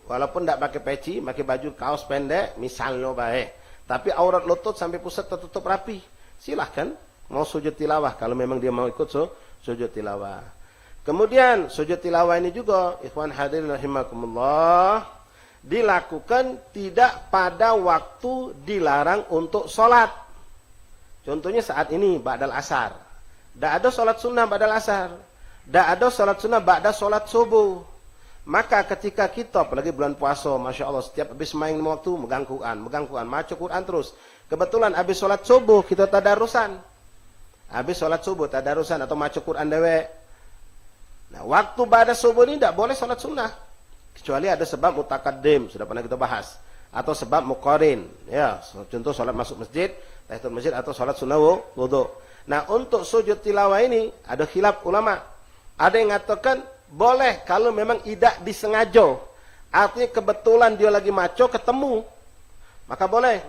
Walaupun tidak pakai peci, pakai baju kaos pendek, misalnya baik. Tapi aurat lutut sampai pusat tertutup rapi. Silahkan mau sujud tilawah kalau memang dia mau ikut sujud tilawah. Kemudian sujud tilawah ini juga, ikhwan hadirin rahimakumullah, dilakukan tidak pada waktu dilarang untuk sholat. Contohnya saat ini ba'dal asar. Tidak ada sholat sunnah ba'dal asar. Tidak ada sholat sunnah ba'da sholat subuh. Maka ketika kita, apalagi bulan puasa, Masya Allah, setiap habis main waktu, megang Quran, maca Quran terus. Kebetulan habis sholat subuh, kita tadarusan. Habis sholat subuh, tadarusan atau maca Quran dewek. Nah, waktu ba'da subuh ini tidak boleh sholat sunnah. Kecuali ada sebab mutakaddim, sudah pernah kita bahas. Atau sebab muqarin. Ya, contoh sholat masuk masjid, tahiyatul masjid, atau sholat sunnah wudu. Nah, untuk sujud tilawah ini, ada khilaf ulama. Ada yang mengatakan, boleh kalau memang tidak disengaja. Artinya kebetulan dia lagi maco, ketemu. Maka boleh.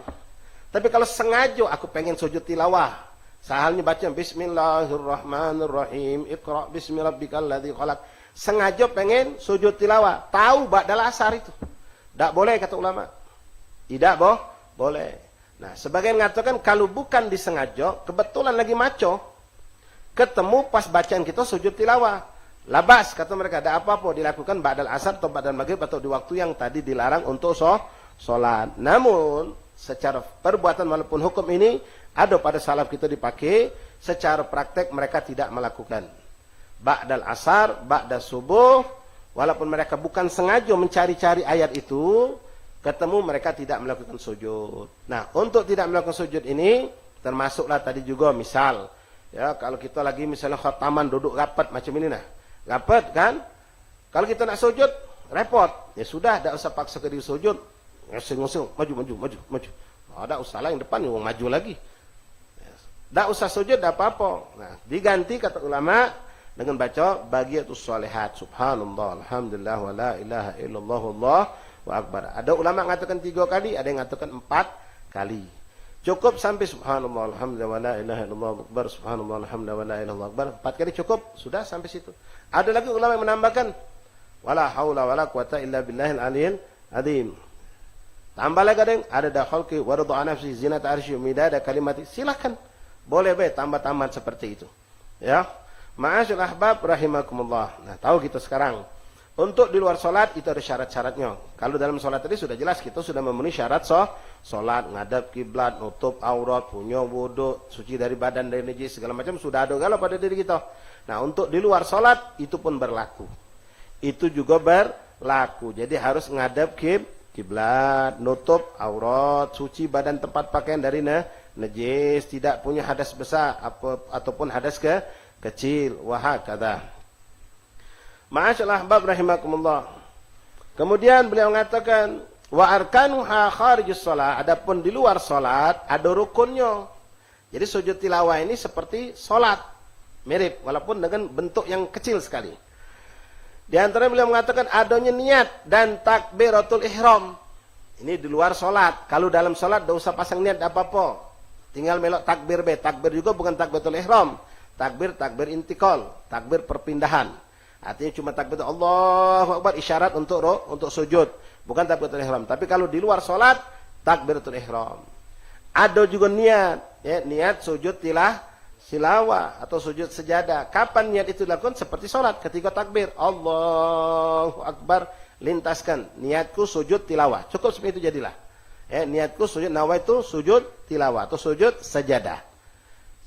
Tapi kalau sengaja, aku pengen sujud tilawah. Sehalnya baca, Bismillahirrahmanirrahim, Iqra' bismi rabbikal ladzi khalaq. Sengaja pengen sujud tilawah, tahu ba'dal asar itu. Tak boleh kata ulama. Tidak boleh. Nah, sebagian mengatakan kalau bukan disengaja, kebetulan lagi maco, ketemu pas bacaan kita sujud tilawah. Labas kata mereka, ada apa-apa dilakukan ba'dal asar atau ba'dal maghrib atau di waktu yang tadi dilarang untuk sholat. Namun secara perbuatan walaupun hukum ini ada pada salaf kita dipakai, secara praktek mereka tidak melakukan. Ba'dal asar, ba'dal subuh, walaupun mereka bukan sengaja mencari-cari ayat itu, ketemu mereka tidak melakukan sujud. Nah, untuk tidak melakukan sujud ini, termasuklah tadi juga misal, ya kalau kita lagi misalnya khataman duduk rapat macam ini nah, rapat kan, kalau kita nak sujud, repot, ya sudah, tak usah paksa ke diri sujud, ngusung, maju. Tak usah lah yang depan, yang maju lagi. Tak usah sujud, tak apa-apa. Nah, diganti kata ulama, dengan baca bagiatus shalihat, subhanallah, alhamdulillah, wa la ilaha illallah, Allahu akbar. Ada ulama mengatakan 3 kali, ada yang mengatakan 4 kali. Cukup sampai subhanallah, alhamdulillah, wa la ilaha illallah, akbar, subhanallah, alhamdulillah, wa la ilaha akbar. 4 kali cukup, sudah sampai situ. Ada lagi ulama yang menambahkan wala haula wala quwata illa billahil aliyil azim. Tambah lagi ada dakhalqi wa ridha nafsi zinata arsy midada kalimati. Silakan. Boleh tambah-tambah seperti itu. Ya. Ma'asyil ahbab rahimakumullah. Nah, tahu kita sekarang. Untuk di luar sholat itu ada syarat-syaratnya. Kalau dalam sholat tadi sudah jelas, kita sudah memenuhi syarat sholat, ngadap kiblat, nutup aurat, punya wudu, suci dari badan, dari najis, segala macam sudah ada kalau pada diri kita. Nah, untuk di luar sholat itu pun berlaku. Itu juga berlaku. Jadi harus ngadap kiblat, nutup aurat, suci badan tempat pakaian dari najis, tidak punya hadas besar ataupun hadas kecil, wahakadha. Ma'asyallah ahbab rahimakumullah. Kemudian beliau mengatakan wa arkanuha kharijus shalah, adapun di luar salat ada rukunnya. Jadi sujud tilawah ini seperti salat, mirip walaupun dengan bentuk yang kecil sekali. Di antara beliau mengatakan adanya niat dan takbiratul ihram. Ini di luar salat. Kalau dalam salat tidak usah pasang niat apa-apa. Tinggal melok takbir takbir juga bukan takbiratul ihram. Takbir intikal, takbir perpindahan. Artinya cuma takbir Allahu Akbar, isyarat untuk sujud, bukan takbiratul ihram. Tapi kalau di luar salat, takbiratul ihram. Ada juga niat, ya, niat sujud tilawah atau sujud sejadah. Kapan niat itu dilakukan? Seperti sholat. Ketika takbir, Allahu Akbar, lintaskan. Niatku sujud tilawah. Cukup seperti itu jadilah. Niatku sujud, nawaitu sujud tilawah atau sujud sejadah.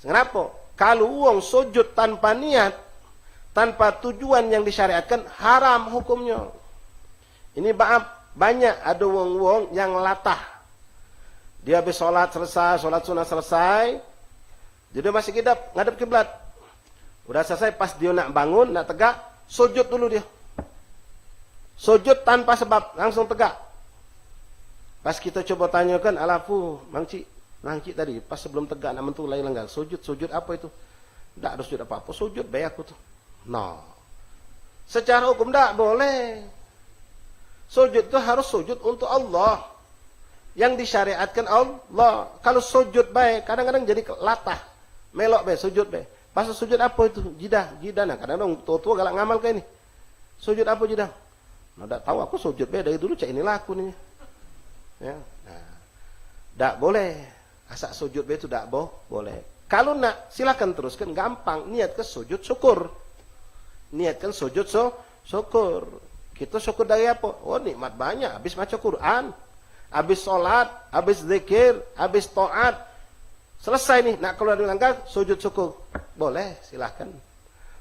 Kenapa? Kalau uang sujud tanpa niat, tanpa tujuan yang disyariatkan, haram hukumnya. Ini banyak ada wong-wong yang latah. Dia habis sholat selesai, sholat sunnah selesai, jadi masih ngadep kiblat. Udah selesai, pas dia nak bangun, nak tegak, sujud dulu dia. Sujud tanpa sebab, langsung tegak. Pas kita coba tanyakan, alafu, Mangcik tadi, pas sebelum tegak nak mentulai lenggang, sujud apa itu? Tak ada sujud apa-apa, sujud baik aku tu. No. Secara hukum tak boleh. Sujud itu harus sujud untuk Allah. Yang disyariatkan Allah. Kalau sujud baik, kadang-kadang jadi latah. Melok baik, sujud baik. Pas sujud apa itu? Jidah. Nah, kadang-kadang tua-tua galak ngamal kayak ini. Sujud apa jidah? Nah, tak tahu aku sujud baik dari dulu, cak inilah aku nih. Ya. Nah, tak boleh. Asak sujud baik itu tak boleh. Kalau nak, silakan teruskan. Gampang. Niat ke sujud syukur. Niatkan sujud syukur. Kita syukur dari apa? Oh, nikmat banyak. Habis baca Quran. Habis sholat. Habis zikir. Habis taat. Selesai nih. Nak keluar dari langkah, sujud syukur. Boleh, silakan.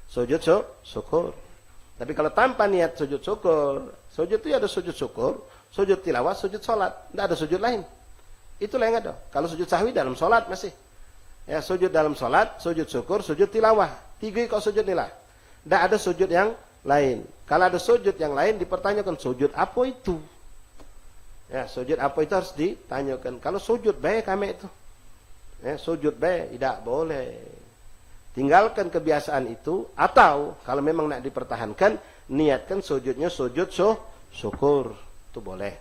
Sujud syukur. Tapi kalau tanpa niat sujud syukur. Sujud itu ada sujud syukur. Sujud tilawah, sujud sholat. Tidak ada sujud lain. Itulah yang ada. Kalau sujud sahwi dalam sholat masih. Ya, sujud dalam sholat, sujud syukur, sujud tilawah. 3 kok sujud inilah. Tidak ada sujud yang lain. Kalau ada sujud yang lain, dipertanyakan sujud apa itu? Ya, sujud apa itu harus ditanyakan. Kalau sujud baik kami itu. Ya, sujud baik, tidak boleh. Tinggalkan kebiasaan itu. Atau, kalau memang nak dipertahankan, niatkan sujudnya sujud syukur. Itu boleh.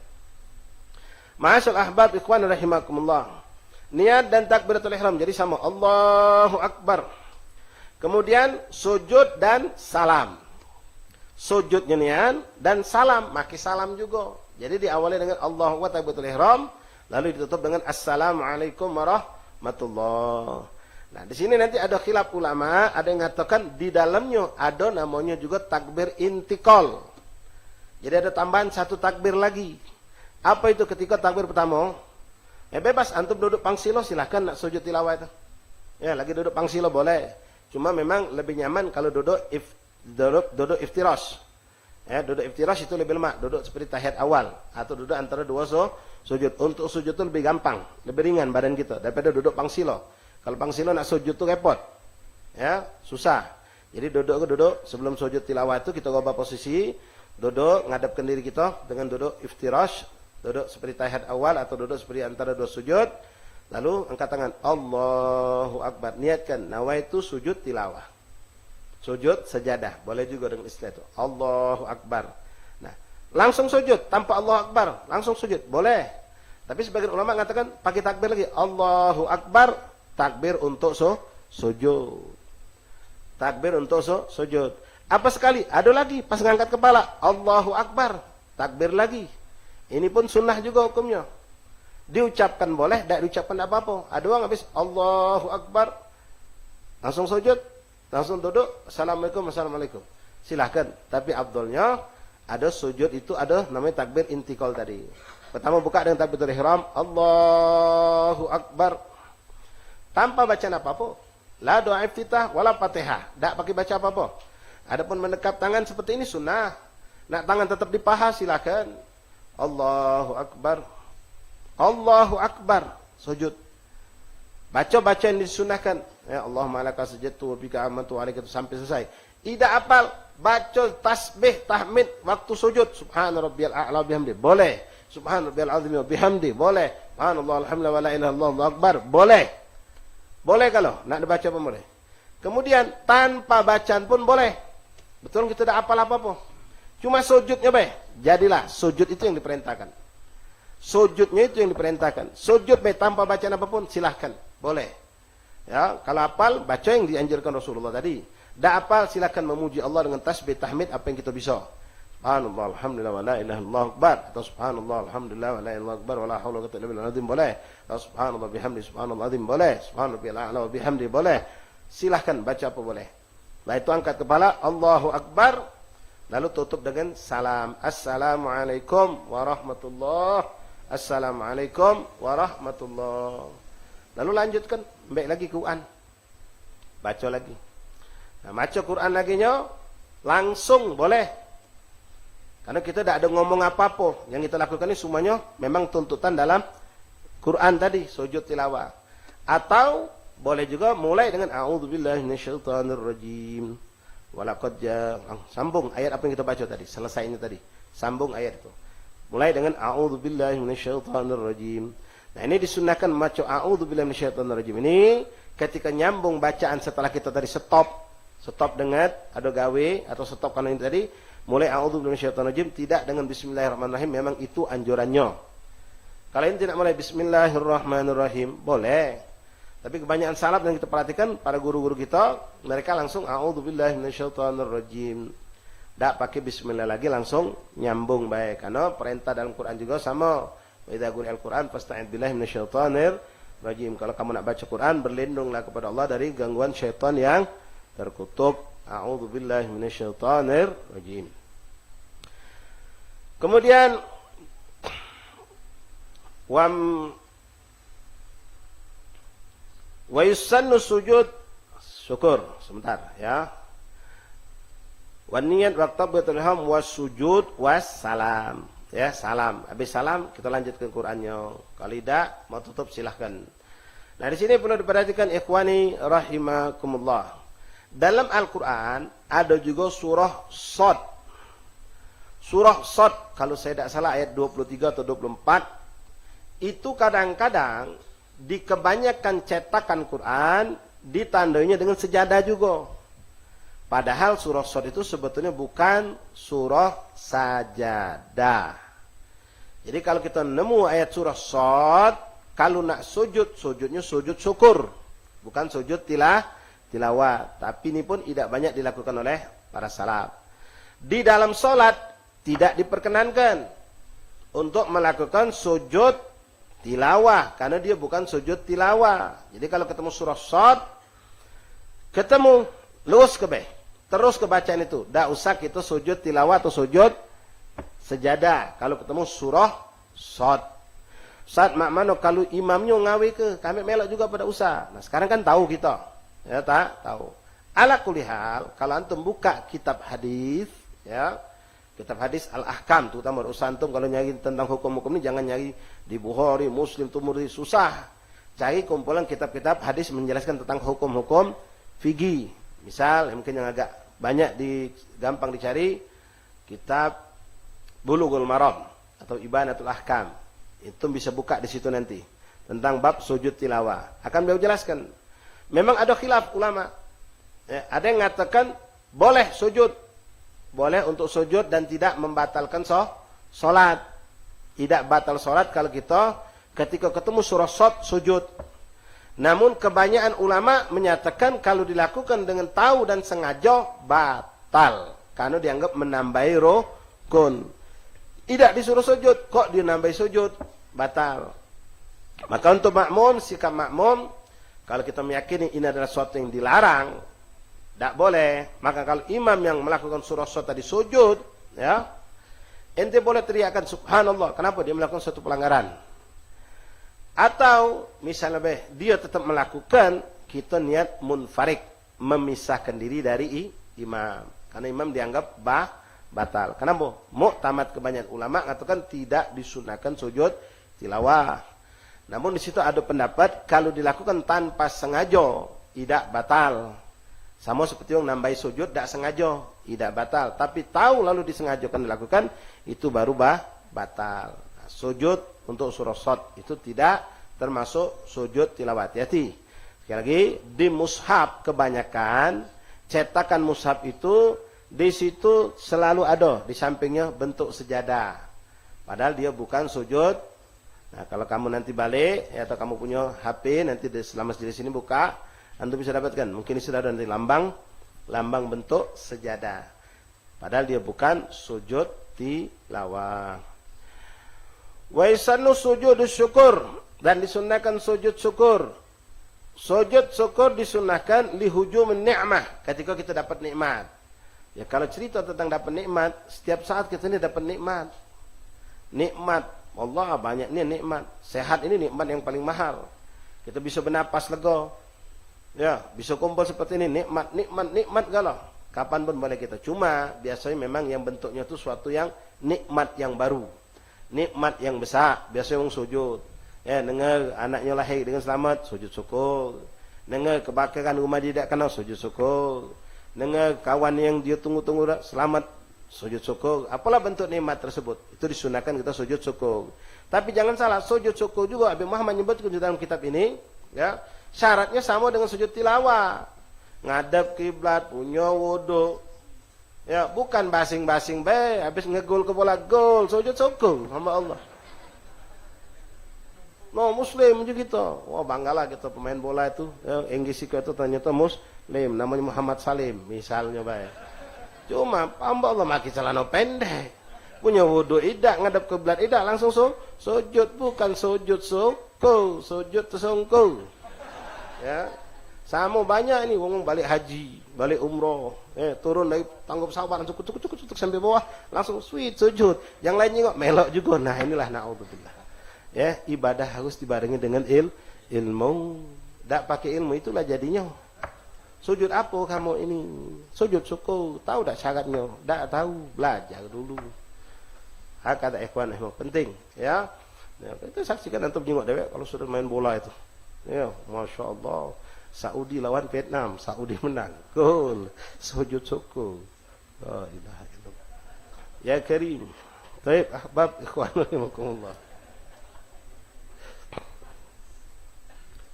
Ma'asyal ahbab ikhwan rahimakumullah. Niat dan takbiratul ihram jadi sama. Allahu Akbar. Kemudian sujud dan salam. Sujudnya niat dan salam. Maki salam juga. Jadi diawali dengan Allahu Akbar takbiratul ihram. Lalu ditutup dengan Assalamualaikum warahmatullah. Nah, di sini nanti ada khilaf ulama. Ada yang mengatakan di dalamnya ada namanya juga takbir intikal. Jadi ada tambahan 1 takbir lagi. Apa itu ketika takbir pertama? Bebas, antum duduk pangsilo silahkan nak sujud tilawah itu. Ya, lagi duduk pangsilo boleh. Cuma memang lebih nyaman kalau duduk iftirash. Ya, duduk iftirash itu lebih lemah. Duduk seperti tahiyat awal. Atau duduk antara 2 sujud. Untuk sujud itu lebih gampang. Lebih ringan badan kita. Daripada duduk pangsilo. Kalau pangsilo nak sujud itu repot. Ya, susah. Jadi duduk sebelum sujud tilawah itu kita ubah posisi. Duduk, ngadapkan diri kita dengan duduk iftirash. Duduk seperti tahiyat awal atau duduk seperti antara 2 sujud. Lalu angkat tangan. Allahu Akbar. Niatkan. Nawaitu sujud tilawah. Sujud sejadah. Boleh juga dengan istilah itu. Allahu Akbar. Nah, langsung sujud. Tanpa Allahu Akbar. Langsung sujud. Boleh. Tapi sebagian ulama mengatakan pakai takbir lagi. Allahu Akbar. Takbir untuk sujud. Takbir untuk sujud. Apa sekali? Ada lagi. Pas ngangkat kepala. Allahu Akbar. Takbir lagi. Ini pun sunnah juga hukumnya. Diucapkan boleh, tidak diucapkan tidak apa-apa. Ada orang habis Allahu Akbar, langsung sujud, langsung duduk, Assalamualaikum. Silahkan. Tapi abdulnya, ada sujud itu ada namanya takbir intikal tadi. Pertama buka dengan takbiratul ihram, Allahu Akbar. Tanpa bacaan apa-apa. La doa iftitah, wala fatihah. Tak pakai baca apa-apa. Adapun mendekap tangan seperti ini sunnah. Nak tangan tetap di paha, silakan. Allahu Akbar. Allahu Akbar. Sujud. Baca-baca yang disunahkan. Ya Allahumma laka sajadtu wa bika amantu wa alaika sampai selesai. Tidak apal. Baca tasbih, tahmid waktu sujud. Subhana rabbiyal a'la wa bihamdi. Boleh. Subhana rabbiyal azim wa bihamdi. Boleh. Subhanallah alhamdulillah wa la ilaha illallah Allahu akbar. Boleh. Boleh kalau nak dibaca pun boleh. Kemudian tanpa bacaan pun boleh. Betul kita tidak apal apa-apa. Cuma sujudnya baik. Jadilah sujud itu yang diperintahkan. Sujudnya itu yang diperintahkan. Sujud baik tanpa bacaan apapun silahkan. Boleh. Ya, kalau hafal baca yang dianjurkan Rasulullah tadi. Tak hafal silahkan memuji Allah dengan tasbih tahmid apa yang kita bisa. Subhanallah alhamdulillah wa la ilaha illallah akbar. Atau subhanallah alhamdulillah wa la ilaha illallah akbar wa la haula wa la quwwata illa billah azim boleh. Atau subhanallah bihamdi subhanallah azim boleh. Subhanallah bil a'la wa bihamdi boleh. silahkan baca apa boleh. Nah itu angkat kepala, Allahu Akbar, lalu tutup dengan salam. Assalamualaikum warahmatullah. Assalamualaikum warahmatullah. Lalu lanjutkan, baik lagi Quran. Baca lagi. Nah, baca Quran lagi langsung boleh. Karena kita tidak ada ngomong apa-apa. Yang kita lakukan ini semuanya memang tuntutan dalam Quran tadi, sujud tilawah. Atau boleh juga mulai dengan a'udzubillahi minasyaitonirrajim. Walaqad sambung ayat apa yang kita baca tadi, selesainya tadi. Sambung ayat itu. Mulai dengan a'udzubillahi minasyaitonirrajim. Nah, ini disunnahkan membaca a'udzubillahi minasyaitonirrajim ini ketika nyambung bacaan setelah kita tadi stop dengan ada gawe atau stop karena ini tadi mulai a'udzubillahi minasyaitonirrajim, tidak dengan bismillahirrahmanirrahim, memang itu anjurannya. Kalau ini tidak mulai bismillahirrahmanirrahim boleh. Tapi kebanyakan salaf yang kita perhatikan, para guru-guru kita, mereka langsung a'udzubillahi minasyaitonirrajim. Tak pakai bismillah lagi, langsung nyambung baik. Karena perintah dalam Quran juga sama. Wa idza quri'al Quran fasta'id billahi minasyaitonirrajim. Kalau kamu nak baca Quran, berlindunglah kepada Allah dari gangguan syaitan yang terkutuk. A'udzubillahi minasyaitonirrajim. Kemudian wa yusannu sujud syukur. Sebentar ya. Wa niyat waqtabatul ham was sujud was salam. Ya, salam. Habis salam kita lanjutkan Qur'annya. Kalau tidak mau tutup silahkan. Nah, di sini perlu diperhatikan ikhwani rahimakumullah. Dalam Al-Qur'an ada juga surah Shad. Surah Shad kalau saya tidak salah ayat 23 atau 24 itu kadang-kadang di kebanyakan cetakan Quran ditandainya dengan sejadah juga. Padahal surah Shad itu sebetulnya bukan surah sajadah. Jadi kalau kita nemu ayat surah Shad, kalau nak sujud, sujudnya sujud syukur. Bukan sujud tilawah. Tapi ini pun tidak banyak dilakukan oleh para salaf. Di dalam solat tidak diperkenankan untuk melakukan sujud tilawah, karena dia bukan sujud tilawah. Jadi kalau ketemu surah Shad, ketemu lurus ke bawah, terus ke bacaan itu. Tak usah kita sujud tilawah atau sujud sejadah. Kalau ketemu surah Shad. Shad makmano kalau imamnya ngawi ke, kami melok juga pada usah. Nah sekarang kan tahu kita, ya tak tahu. Ala kulihal, kalau antum buka kitab hadis, ya. Kitab hadis Al-Ahkam, terutama urusan antum kalau nyari tentang hukum-hukum ini jangan nyari di Bukhari, Muslim, Tirmidzi, susah. Cari kumpulan kitab-kitab hadis menjelaskan tentang hukum-hukum fikih. Misal mungkin yang agak banyak gampang dicari kitab Bulughul Maram atau Ibanatul Ahkam. Itu bisa buka di situ nanti tentang bab sujud tilawah. Akan beliau jelaskan. Memang ada khilaf ulama. Ya, ada yang mengatakan boleh sujud. Boleh untuk sujud dan tidak membatalkan solat. Tidak batal solat kalau kita ketika ketemu surah Shad sujud. Namun kebanyakan ulama menyatakan kalau dilakukan dengan tahu dan sengaja batal. Karena dianggap menambahi rukun. Tidak disuruh sujud, kok dia nambahi sujud? Batal. Maka untuk makmum, sikap makmum, kalau kita meyakini ini adalah sesuatu yang dilarang, tidak boleh. Maka kalau imam yang melakukan surah Shad tadi sujud, ya, ente boleh teriakan subhanallah. Kenapa? Dia melakukan suatu pelanggaran. Atau misalnya dia tetap melakukan, kita niat munfarik, memisahkan diri dari imam. Karena imam dianggap batal. Kenapa? Mu'tamad kebanyakan ulama mengatakan tidak disunahkan sujud tilawah. Namun di situ ada pendapat kalau dilakukan tanpa sengaja tidak batal. Sama seperti yang nambahi sujud tidak sengaja, tidak batal. Tapi tahu lalu disengajakan dilakukan, itu baru batal. Nah, sujud untuk surah Shad itu tidak termasuk sujud tilawah. Hati-hati. Sekali lagi, di mushaf kebanyakan, cetakan mushaf itu, di situ selalu ada, di sampingnya bentuk sejadah. Padahal dia bukan sujud. Nah, kalau kamu nanti balik, ya, atau kamu punya HP, nanti selama di sini buka, antum bisa dapatkan. Mungkin ini sudah ada nanti lambang bentuk sejadah. Padahal dia bukan sujud tilawah. Wa yusannu sujud syukur, dan disunnahkan sujud syukur. Sujud syukur disunahkan lihujum ni'mah, ketika kita dapat nikmat. Ya kalau cerita tentang dapat nikmat, setiap saat kita ini dapat nikmat. Nikmat, Allah banyak nih nikmat. Sehat ini nikmat yang paling mahal. Kita bisa bernapas lega. Ya, bisa kumpul seperti ini, nikmat galau. Kapan pun boleh kita. Cuma biasanya memang yang bentuknya itu suatu yang nikmat yang baru. Nikmat yang besar, biasanya orang sujud. Ya, dengar anaknya lahir dengan selamat, sujud syukur. Dengar kebakaran rumah dia tidak kena, sujud syukur. Dengar kawan yang dia tunggu-tunggu selamat, sujud syukur. Apalah bentuk nikmat tersebut, itu disunahkan kita sujud syukur. Tapi jangan salah, sujud syukur juga Abi Muhammad menyebutkan di dalam kitab ini, ya, syaratnya sama dengan sujud tilawah. Ngadap kiblat, punya wudu. Ya, bukan basing-basing habis ngegol ke bola gol, sujud syukur hamba Allah. No, Muslim juga gitu. Wah, banggalah kita pemain bola itu. Ya, Inggrisiko itu ternyata Muslim, namanya Muhammad Salim, misalnya baik. Cuma hamba Allah pakai celana pendek. Punya wudu idak, ngadap kiblat idak, langsung sujud, bukan sujud syukur, sujud tersungkur. Ya. Sama banyak ini wong balik haji, balik umroh, turun dari tangga pesawat langsung kutuk sampai bawah, langsung sujud. Yang lainnya kok melok juga. Nah, inilah naudzubillah. Ya, ibadah harus dibarengi dengan ilmu. Tak pakai ilmu itulah jadinya. Sujud apa kamu ini? Sujud syukur. Tahu tak syaratnya? Tak tahu, belajar dulu. Hak kata ikhwan penting, ya. Ya, kita saksikan antum jengok dewek kalau sudah main bola itu. Ya, Masya Allah. Saudi lawan Vietnam, Saudi menang. Gol. Sujud syukur. La ilaha illallah. Ya Karim. Baik, ahbab ikhwan rahimakumullah.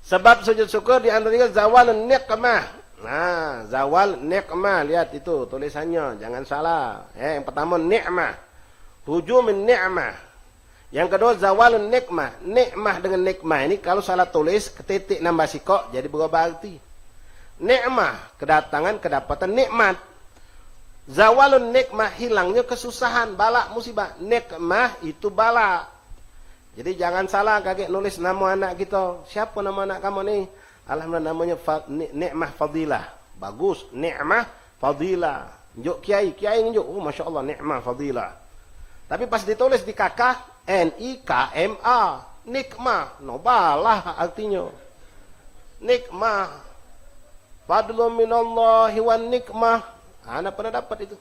Sebab sujud syukur di antaranya zawal niqmah. Nah, zawal niqmah, lihat itu tulisannya, jangan salah. Yang pertama ni'mah. Hujum ni'mah. Yang kedua zawalun nikmah. Nikmah dengan nikmah ini kalau salah tulis ketitik nambah sikok jadi berubah arti. Nikmah, kedatangan, kedapatan nikmat. Zawalun nikmah, hilangnya kesusahan, bala, musibah. Nikmah itu bala. Jadi jangan salah kakek nulis nama anak kita. Siapa nama anak kamu nih? Alhamdulillah namanya Nikmah Fadilah. Bagus, Nikmah Fadilah. Njuk kiai njuk. Oh, Masya Allah, Nikmah Fadilah. Tapi pas ditulis di kakak, Nikma, nikmah, no balah artinya. Nikmah, fadlun minallahi wan nikmah. Anak pernah dapat itu.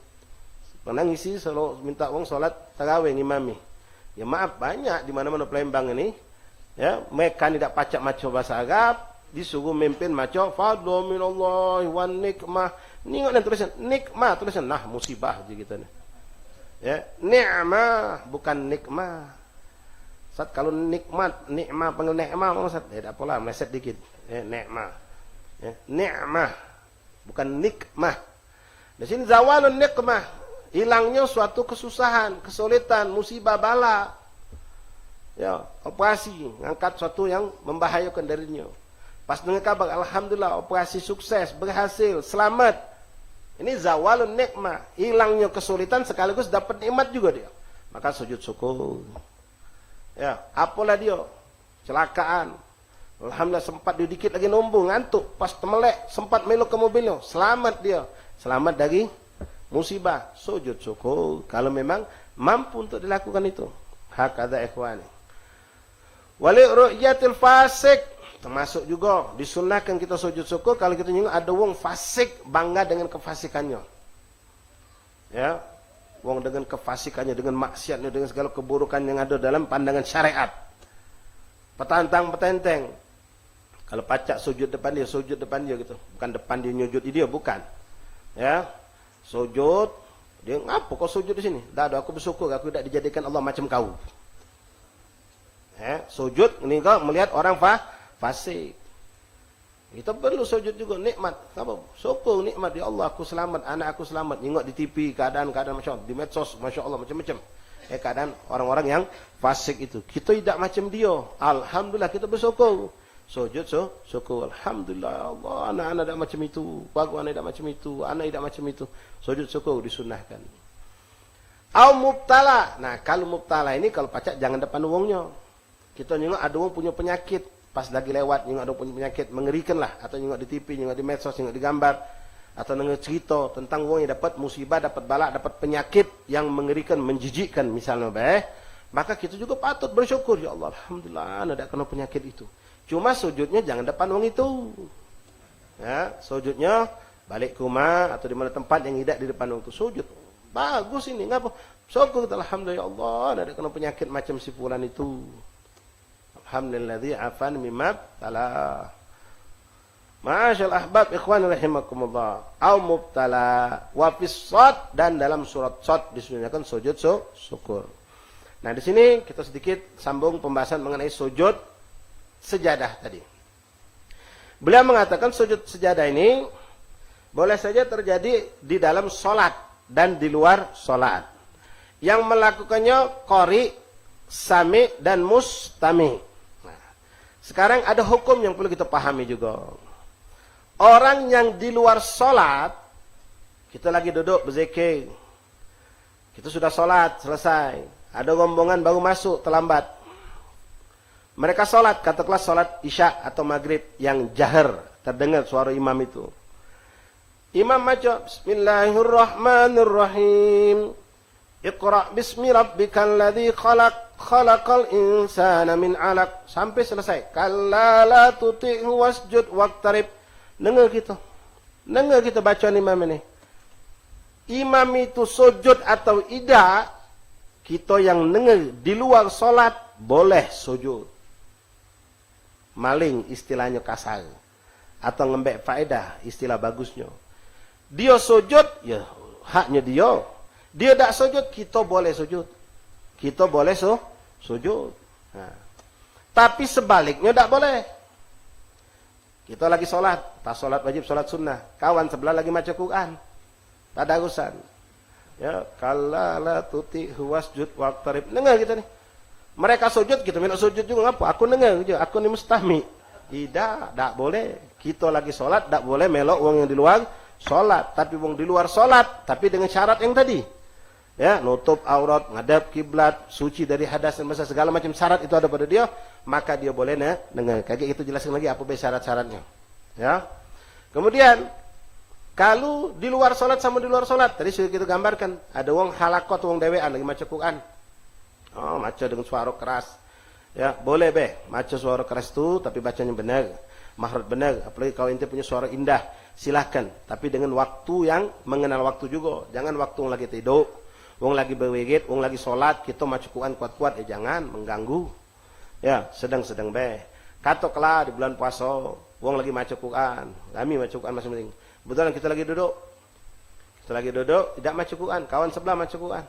Pernah ngisi selalu minta uang salat tarawih ngimami. Ya maaf banyak di mana-mana Palembang ini, ya mereka tidak pacak maco bahasa Arab, disuruh memimpin maco fadlun minallahi wan nikmah. Ini enggak tulisan nikmah, tulisan nah musibah gitu nih. Ya, ni'mah bukan nikmah. Saat kalau nikmah panggil nikmah Ustaz, tidak apalah meleset dikit. Ya, nikmah. Ya, nikmah bukan nikmah. Di sini zawalun nikmah, hilangnya suatu kesusahan, kesulitan, musibah bala. Ya, operasi, ngangkat suatu yang membahayakan darinya. Pas dengar kabar alhamdulillah operasi sukses, berhasil, selamat. Ini zawalun nikmah, hilangnya kesulitan sekaligus dapat nikmat juga dia. Maka sujud syukur. Ya, apalah dia? Celakaan. Alhamdulillah sempat dia dikit lagi nombong, ngantuk, pas temelek sempat melok ke mobilnya, selamat dia. Selamat dari musibah. Sujud syukur kalau memang mampu untuk dilakukan itu. Hakadha ikhwani. Wali ru'yatil fasik, termasuk juga disunahkan kita sujud syukur kalau kita nyengok ada wong fasik, bangga dengan kefasikannya. Ya, wong dengan kefasikannya, dengan maksiatnya, dengan segala keburukan yang ada dalam pandangan syariat. Petantang-petenteng. Kalau pacak sujud depan dia gitu. Bukan depan dia nyujud dia, bukan. Ya, sujud, dia ngapa kau sujud di sini? Dah, aku bersyukur aku tidak dijadikan Allah macam kau. Ya, sujud ini kau melihat orang fasik. Kita perlu sujud juga nikmat. Apa? Syukur nikmat ya Allah aku selamat, anak aku selamat. Tengok di TV keadaan Masya Allah, di medsos Masya Allah macam-macam. Keadaan orang-orang yang fasik itu. Kita tidak macam dia. Alhamdulillah kita bersyukur. Sujud syukur. Alhamdulillah ya Allah anak-anak tidak macam itu. Bagus anak tidak macam itu. Anak tidak macam itu. Sujud syukur disunahkan. Au mubtala. Nah kalau mubtala ini kalau pacak jangan depan uangnya. Kita tengok ada orang punya penyakit pas lagi lewat nyengok ada punya penyakit mengerikan lah, atau nyengok di TV, nyengok di medsos, nyengok di gambar, atau nengok cerita tentang orang yang dapat musibah, dapat balak, dapat penyakit yang mengerikan, menjijikkan misalnya, maka kita juga patut bersyukur, ya Allah, alhamdulillah tidak kena penyakit itu. Cuma sujudnya jangan depan orang itu. Ya, sujudnya balik ke rumah atau di mana tempat yang tidak di depan orang itu sujud. Bagus ini, ngapa? Syukur kita, alhamdulillah, ya Allah, tidak kena penyakit macam si fulan itu. Alhamdulilladzi afan mimma tala. Ma'asyal ahbab ikhwan rahimakumullah. Au mubtala wa fis sad, dan dalam surat Sad disunahkan sujud syukur. Nah, di sini kita sedikit sambung pembahasan mengenai sujud sejadah tadi. Beliau mengatakan sujud sejadah ini boleh saja terjadi di dalam salat dan di luar salat. Yang melakukannya qari, sami dan mustami. Nah, sekarang ada hukum yang perlu kita pahami juga. Orang yang di luar salat, kita lagi duduk berzikir, kita sudah salat selesai, ada rombongan baru masuk terlambat. Mereka salat, katakanlah salat isya atau maghrib yang jahar, terdengar suara imam itu. Imam baca Bismillahirrahmanirrahim. Iqra bismi rabbikal ladzi khalaq, khalaqal insana min 'alaq, sampai selesai. Kalla la tuti'hu wasjud waqtarib. Dengar kita bacaan imam ini. Imam itu sujud atau tidak, kita yang dengar di luar salat boleh sujud. Maling istilahnya kasar, atau ngembek faedah istilah bagusnya. Dia sujud, ya haknya dia. Dia tak sujud, kita boleh sujud. Kita boleh sujud. Nah. Tapi sebaliknya tak boleh. Kita lagi sholat, tak sholat wajib, sholat sunnah. Kawan sebelah lagi baca Quran, tak ada urusan. Ya, kalla la tuti'hu wasjud waqtarib. Dengar kita nih. Mereka sujud, kita minta sujud juga, ngapa? Aku dengar je, aku ni mustahmi. Tidak, tak boleh. Kita lagi sholat, tak boleh melok wong yang di luar sholat. Tapi wong di luar sholat, tapi dengan syarat yang tadi. Ya, nutup aurat, ngadap kiblat, suci dari hadas dan masa, segala macam syarat itu ada pada dia, maka dia boleh dengar. Kayak itu jelaskan lagi apa syarat-syaratnya. Ya. Kemudian kalau di luar sholat sama di luar sholat, tadi sudah kita gambarkan, ada wong halakot, wong dewean lagi maca Quran. Oh, maca dengan suara keras. Ya, boleh maca suara keras itu, tapi bacanya benar, mahrud benar. Apalagi kalau ente punya suara indah, silahkan. Tapi dengan waktu yang mengenal waktu juga. Jangan waktu wong lagi tidur, wong lagi berwirid, wong lagi sholat, kita maca Quran kuat-kuat, jangan mengganggu. Ya, sedang-sedang Katakanlah di bulan puasa, wong lagi maca Quran, kami maca Quran masing-masing. Betulan kita lagi duduk, tidak maca Quran, kawan sebelah maca Quran.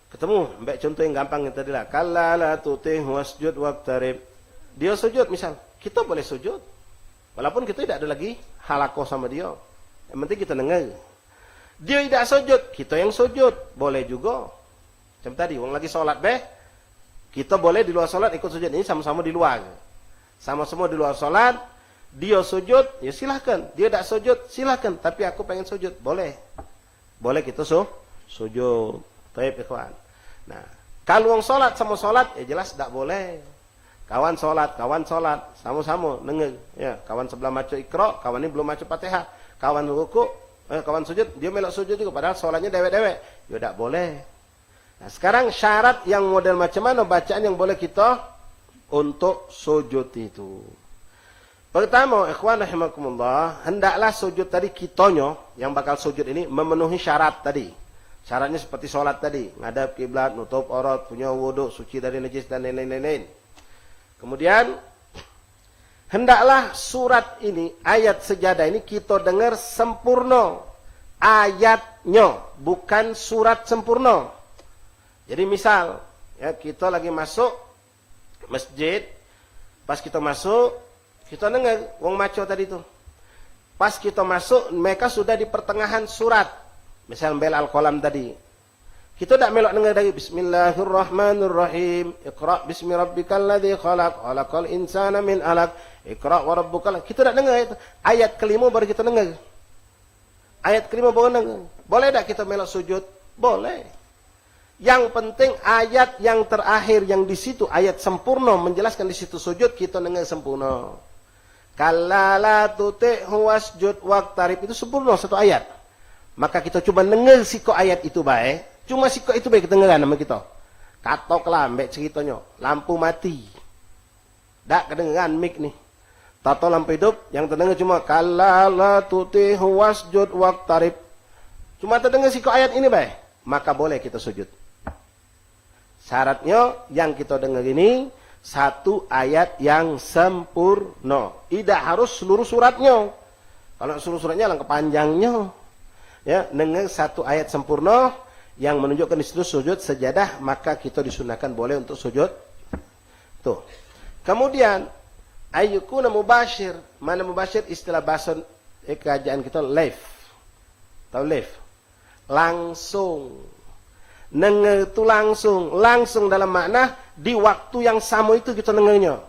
Ketemu, ambil contoh yang gampang yang tadi lah. Kalla la tuti'hu wasjud waqtarib. Dia sujud misal, kita boleh sujud. Walaupun kita tidak ada lagi halakoh sama dia. Yang penting kita dengar. Dia tidak sujud, kita yang sujud. Boleh juga. Macam tadi, orang lagi sholat kita boleh di luar sholat ikut sujud. Ini sama-sama di luar. Sama-sama di luar sholat, dia sujud, ya silahkan. Dia tidak sujud, silahkan. Tapi aku pengen sujud, boleh. Boleh kita sujud. Baik, ikhwan. Nah, kalau orang sholat sama sholat, ya jelas tidak boleh. Kawan sholat, sama-sama dengar. Ya, kawan sebelah maca Iqra, kawan ini belum maca Fatihah. Kawan ruku, kawan sujud, dia melok sujud juga. Padahal sholatnya dewek-dewek. Ya tidak boleh. Nah, sekarang syarat yang model macam mana bacaan yang boleh kita untuk sujud itu. Pertama, ikhwan rahimakumullah, hendaklah sujud tadi kitanya yang bakal sujud ini memenuhi syarat tadi. Syaratnya seperti sholat tadi, ngadap kiblat, nutup aurat, punya wudu, suci dari najis dan lain-lain. Kemudian hendaklah surat ini, ayat sejadah ini kita dengar sempurna. Ayatnya, bukan surat sempurna. Jadi misal, ya kita lagi masuk masjid, pas kita masuk, kita dengar wong maco tadi itu. Pas kita masuk, mereka sudah di pertengahan surat. Misal bel al-qalam tadi. Kita tak melok dengar dari Bismillahirrahmanirrahim. Iqra bismi rabbikal ladzi khalaq, khalaqal insana min 'alaq. Iqra wa rabbukal. Kita tak dengar itu. Ayat kelima baru kita dengar. Ayat kelima baru dengar. Boleh tak kita melok sujud? Boleh. Yang penting ayat yang terakhir yang di situ ayat sempurna menjelaskan di situ sujud kita dengar sempurna. Kalla la tuti'hu wasjud waqtarib itu sempurna satu ayat. Maka kita coba dengar siko ayat itu baik. Cuma siko itu baik kedengaran sama kita. Katoklah ambek ceritanya, lampu mati. Dak kedengaran mic nih. Tato lampu hidup yang terdengar cuma kalla la tuti'hu wasjud waqtarib. Cuma terdengar siko ayat ini baik. Maka boleh kita sujud. Syaratnya yang kita dengar ini satu ayat yang sempurna. Tidak harus seluruh suratnya. Kalau seluruh suratnya langkah panjangnya. Ya, dengar satu ayat sempurna yang menunjukkan di situ sujud sejadah, maka kita disunahkan boleh untuk sujud. Tuh. Kemudian ayyukuna mubashir. Mana mubashir? Istilah bahasa kerajaan kita live. Tahu live? Langsung. Dengar itu langsung dalam makna di waktu yang sama itu kita dengarnya.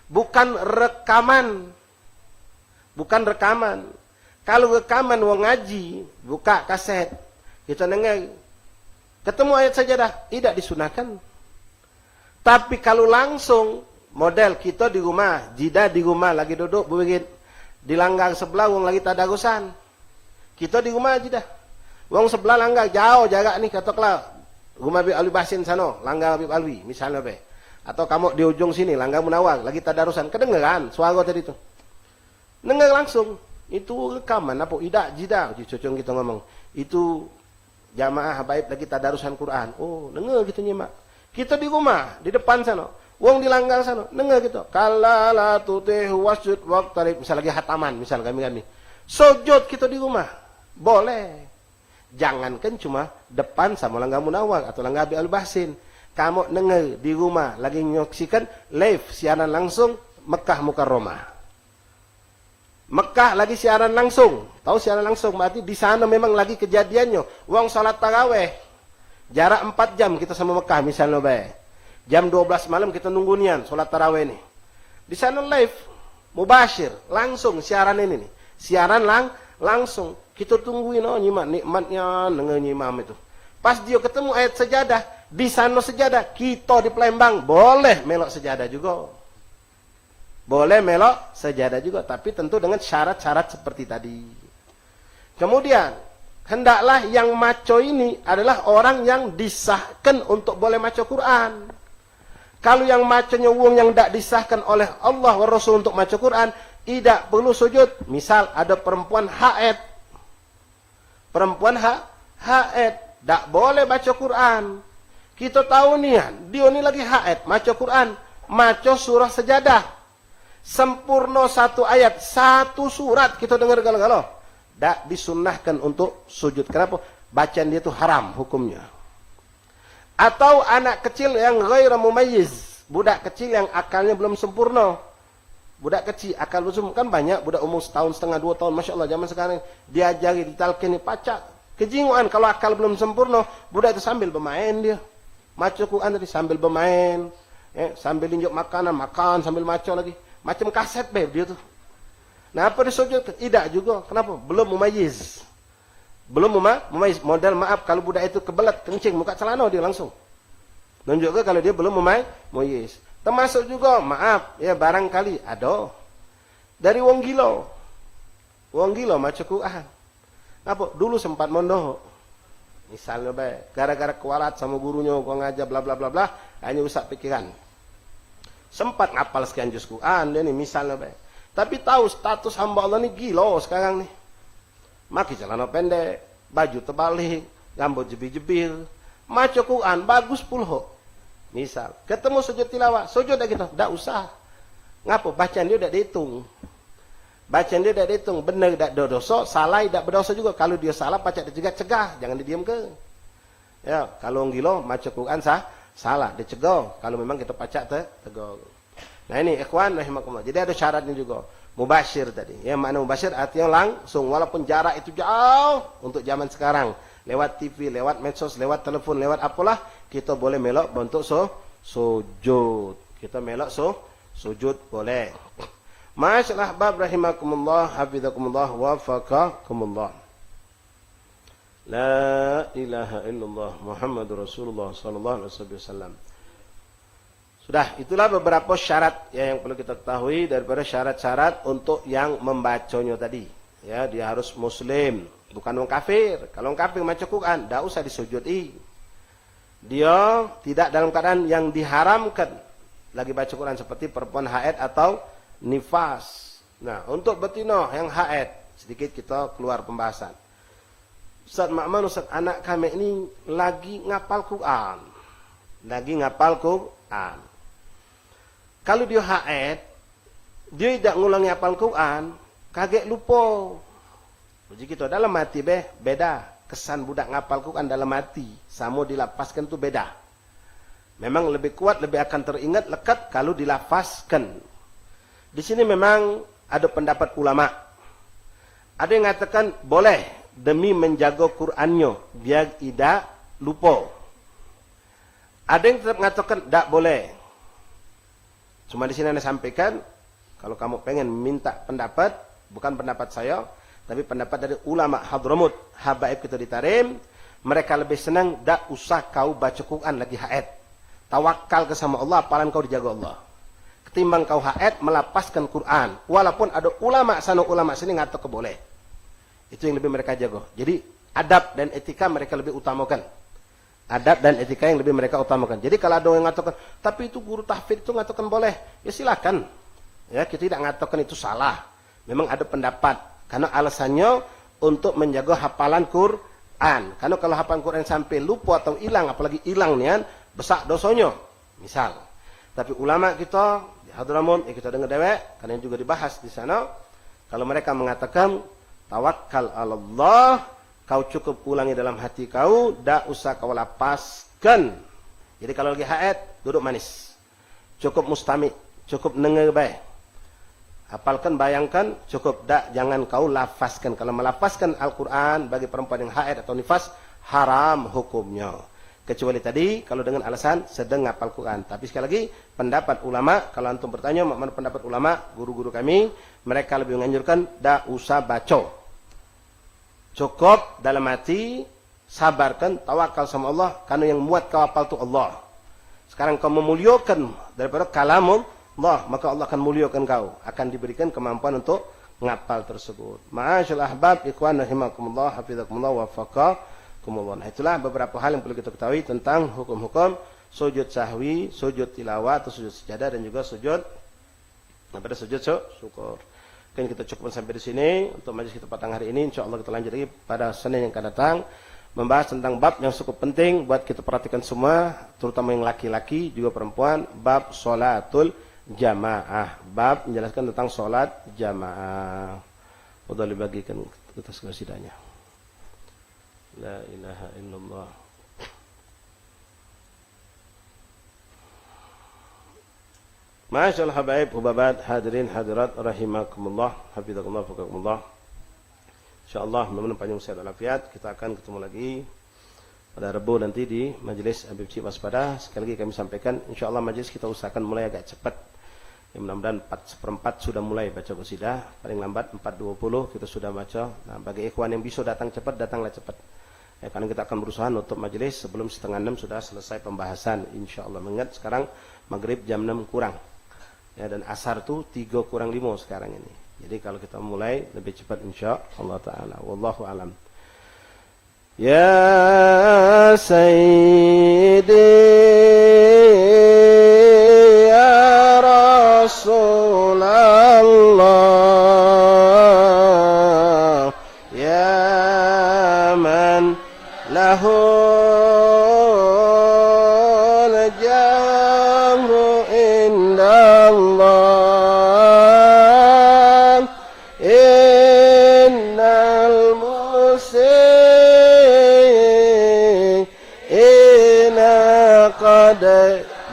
Bukan rekaman. Kalau rekaman wong ngaji, buka kaset, kita dengar. Ketemu ayat sajadah, tidak disunahkan. Tapi kalau langsung, model kita di rumah, jidah di rumah lagi duduk begini, di langgar sebelah wong lagi tadarusan. Kita di rumah jidah. Wong sebelah langgar jauh jarak nih katakanlah. Rumah Habib Alwi Basin sana, langgar Habib Alwi, misalnya be. Atau kamu di ujung sini, langgar Munawar, lagi tadarusan. Kedengeran suara tadi itu. Dengar langsung. Itu rekaman apa? Tidak, jidah. Cocok kita ngomong. Itu jamaah habaib lagi tadarusan Quran. Oh, dengar gitu nyimak. Kita di rumah, di depan sana. Wong di langgar sana, dengar gitu. Kalla la tuti'hu wasjud waqtarib. Misal lagi hataman, misal kami. Sujud kita di rumah. Boleh. Jangankan cuma depan sama langgar Munawar atau langgar Habib Al-Bahsin. Kamu dengar di rumah lagi menyaksikan live siaran langsung Mekah Mukarramah. Mekah lagi siaran langsung. Tahu siaran langsung berarti di sana memang lagi kejadiannya. Wong salat tarawih. Jarak 4 jam kita sama Mekah misalnya bae. Jam 12 malam kita nunggu nian salat tarawih ini. Di sana live mubashir, langsung siaran ini nih. Siaran langsung. Kita tungguin nyimak nikmatnya dengan imam itu. Pas dia ketemu ayat sejadah, di sana sejadah, kita di Palembang boleh melok sejadah juga. Boleh melok sejadah juga, tapi tentu dengan syarat-syarat seperti tadi. Kemudian, hendaklah yang maco ini adalah orang yang disahkan untuk boleh maco Quran. Kalau yang maconya wong yang tidak disahkan oleh Allah wa Rasul untuk maco Quran, tidak perlu sujud. Misal ada perempuan haid. Perempuan haid tak boleh baca Quran. Kita tahu nih, dia ni lagi haid, baca Quran, baca surah sejadah. Sempurna satu ayat, satu surat kita dengar galau-galau. Tak disunnahkan untuk sujud. Kenapa? Bacaan dia itu haram hukumnya. Atau anak kecil yang ghairu mumayyiz, budak kecil yang akalnya belum sempurna. Budak kecil, akal busuk kan banyak. Budak umur 1,5 tahun, 2 tahun. Masya Allah, zaman sekarang diajari, ditalkini, pacak. Kejinguan, kalau akal belum sempurna, budak itu sambil bermain dia. Maca Quran tadi sambil bermain. Sambil injak makanan, makan sambil maca lagi. Macam kaset beb dia tuh. Nah apa disujud? Tidak juga. Kenapa? Belum mumayyiz. Belum mumayyiz. Model maaf, kalau budak itu kebelat, kencing, buka celana dia langsung. Nunjukkan kalau dia belum mumayyiz. Termasuk juga, maaf, ya barangkali ada dari wong gila maca Quran. Apa? Dulu sempat mondok. Misalnya baik, gara-gara kualat sama gurunya kau ngajar bla bla bla bla, hanya rusak pikiran. Sempat ngapal sekian juz Quran dia nih misalnya baik. Tapi tahu status hamba Allah ini gila sekarang nih. Maki celana pendek, baju terbalik, rambut jebir-jebir, maca Quran bagus pulho. Misal, ketemu sujud tilawah, sujud dah kita, tak usah. Ngapa? Bacaan dia tak dihitung. Bacaan dia tak dihitung, benar tak berdosa, salah tak berdosa juga. Kalau dia salah, pacak dicegah, jangan didiam ke. Ya, kalau orang gila, maca Quran salah, dicegah. Kalau memang kita pacak tegur. Nah ini, ikhwan, rahimakumullah. Jadi ada syaratnya juga. Mubashir tadi. Ya, makna mubashir artinya langsung, walaupun jarak itu jauh untuk zaman sekarang. Lewat TV, lewat medsos, lewat telepon, lewat apalah, kita boleh melok bentuk sujud. Kita melok sujud boleh. Masyaallah bab rahimakumullah, hafizakumullah, wafaqakumullah. La ilaha illallah Muhammadur Rasulullah sallallahu alaihi wasallam. Sudah, itulah beberapa syarat ya yang perlu kita ketahui daripada syarat-syarat untuk yang membacanya tadi. Ya, dia harus muslim, bukan orang kafir. Kalau orang kafir baca Quran, tidak usah disujudi. Dia tidak dalam keadaan yang diharamkan lagi baca Quran seperti perempuan haid atau nifas. Nah, untuk betina yang haid, sedikit kita keluar pembahasan. Ustaz Ma'man, Ustaz, anak kami ini lagi ngapal Quran. Kalau dia haid, dia tidak ngulangi hafal Quran, kaget lupa. Begitu dalam hati beda. Kesan budak ngapal Quran dalam hati sama dilapaskan itu beda. Memang lebih kuat, lebih akan teringat lekat kalau dilafazkan. Di sini memang ada pendapat ulama. Ada yang mengatakan boleh demi menjaga Qurannya biar tidak lupa. Ada yang tetap mengatakan tidak boleh. Cuma di sini Anda sampaikan, kalau kamu pengen minta pendapat, bukan pendapat saya, tapi pendapat dari ulama Hadramut, habaib kita di Tarim, mereka lebih senang tak usah kau baca Quran lagi haid. Tawakal ke sama Allah, apalan kau dijaga Allah. Ketimbang kau haid melapaskan Quran, walaupun ada ulama sana ulama sini ngatakan boleh. Itu yang lebih mereka jaga. Jadi adab dan etika mereka lebih utamakan. Adab dan etika yang lebih mereka utamakan. Jadi kalau ada yang mengatakan, tapi itu guru tahfidz itu mengatakan boleh, ya silakan. Ya, kita tidak mengatakan itu salah. Memang ada pendapat. Karena alasannya untuk menjaga hafalan Quran. Karena kalau hafalan Quran sampai lupa atau hilang, apalagi hilang nih, besar dosanya. Misal. Tapi ulama kita di Hadramut, kita dengar dewek, karena juga dibahas di sana. Kalau mereka mengatakan tawakkal Allah, kau cukup ulangi dalam hati kau, tak usah kau lapaskan. Jadi kalau lagi haid, duduk manis. Cukup mustami, cukup dengar baik. Hafalkan, bayangkan, cukup. Tak, jangan kau lafazkan. Kalau melafazkan Al-Quran bagi perempuan yang haid atau nifas, haram hukumnya. Kecuali tadi, kalau dengan alasan sedang hafal Quran. Tapi sekali lagi, pendapat ulama, kalau antum bertanya, mana pendapat ulama, guru-guru kami, mereka lebih menganjurkan, tak usah baca. Cukup dalam hati, sabarkan, tawakal sama Allah, karena yang muat kau hafal itu Allah. Sekarang kau memuliakan daripada kalamul Allah, maka Allah akan muliakan kau, akan diberikan kemampuan untuk ngapal tersebut. Ma'asyil ahbab, ikhwan rahimakumullah, hafizakumullah, wafaqakumullah. Nah, itulah beberapa hal yang perlu kita ketahui tentang hukum-hukum sujud sahwi, sujud tilawah atau sujud sejadah, dan juga sujud pada sujud syukur. Mungkin kita cukup sampai di sini untuk majelis kita petang hari ini. Insyaallah kita lanjut lagi pada Senin yang akan datang, membahas tentang bab yang cukup penting buat kita perhatikan semua, terutama yang laki-laki juga perempuan, bab sholatul jamaah. Bab menjelaskan tentang sholat jamaah. Udah dibagikan kita sesidahnya. La ilaha illallah. Masyaallah habaib, hubabat, hadirin, hadirat, rahimakumullah, hafizakumullah, wafaqakumullah. InsyaAllah, mudah-mudahan panjang sehat walafiat. Kita akan ketemu lagi pada Rabu nanti di majelis Habib Cik Waspada. Sekali lagi kami sampaikan, InsyaAllah majelis kita usahakan mulai agak cepat. Ya, mudah-mudahan 4:04 sudah mulai baca qasidah. Paling lambat 4:20 kita sudah baca. Nah, bagi ikhwan yang bisa datang cepat, datanglah cepat. Ya, karena kita akan berusaha nutup majelis sebelum 5:30 sudah selesai pembahasan. InsyaAllah. Mengingat sekarang maghrib jam 6 kurang. Ya, dan asar tuh 3 kurang 5 sekarang ini. Jadi kalau kita mulai lebih cepat insyaallah taala. Wallahu alam. Ya Sayyidi ya Rasulullah ya man lahu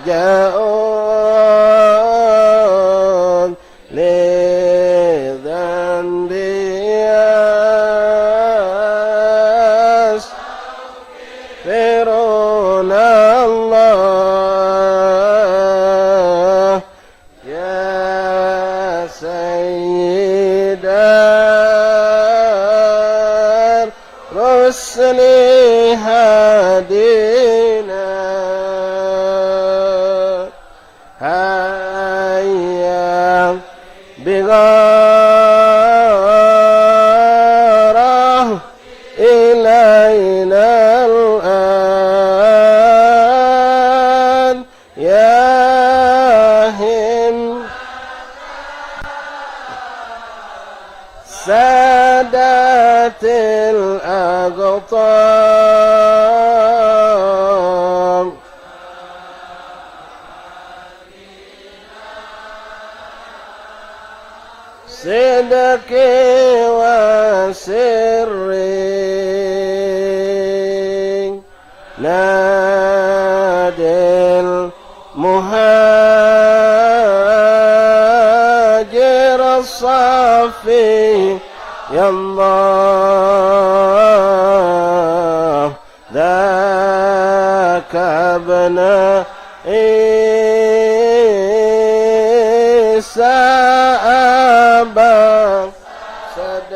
ja'un lidhanbi yastaghfiruna Allah ya sayyidar rusli هادينا هيا بغاره إلينا الآن يا هم سادات الأقطار صدق وسر نادي المهاجر الصافي يا الله ذاك ابن عيسى أبا سداد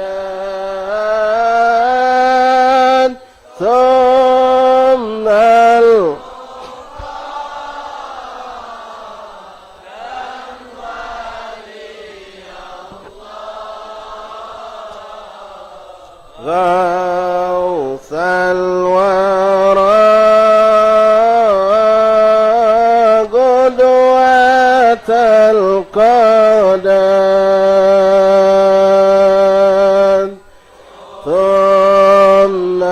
ثم غوث الورى قدوة القدر ثم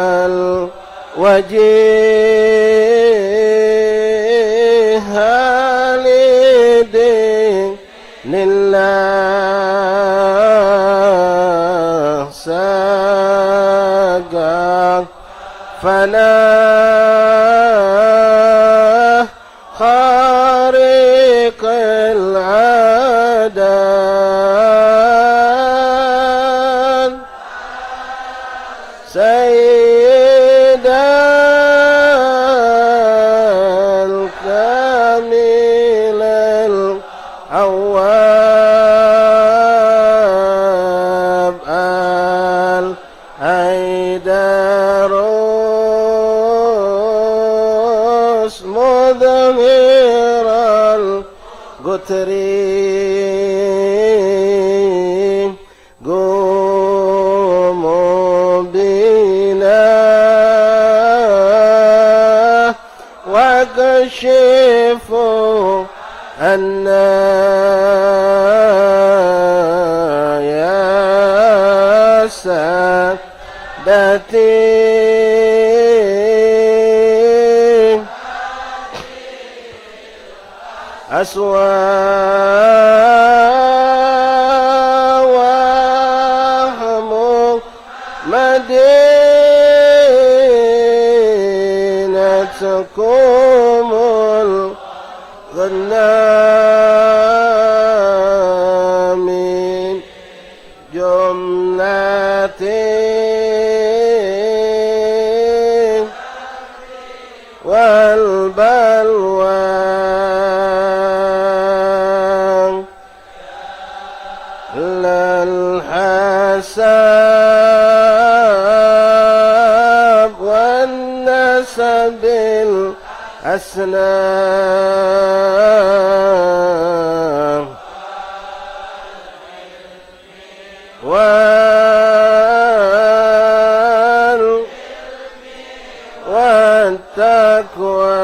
الوجيه لدين لله ساقا فناه خارق العدد سيدا الكامل الأواب الأيدر مذهر القترين قوموا بنا واكشفوا عنا يا سادتي أسوى وهم مدينتكم الغنى من جملة والبلوى الحساب والنسب الأسنان والتقوى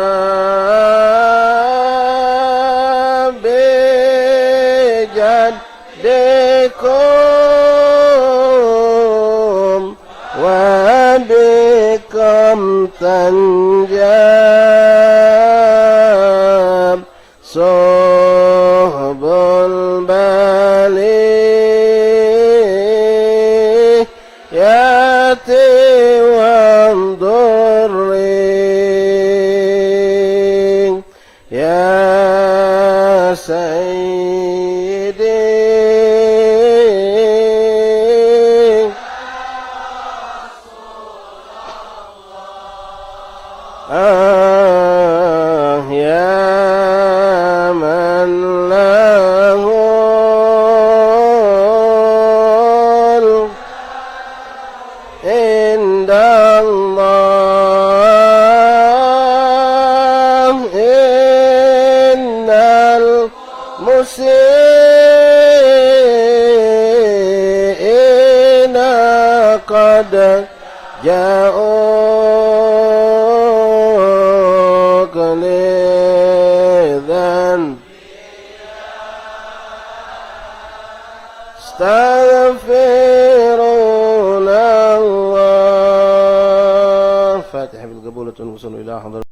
بجدكم وبكم تنجاب صحب البالي ياتي وانظري يا سيدي يا من له عند الله قد جاءوك لذنب استغفرون الله. فاتحة بالقبولة والوصول إلى حضرة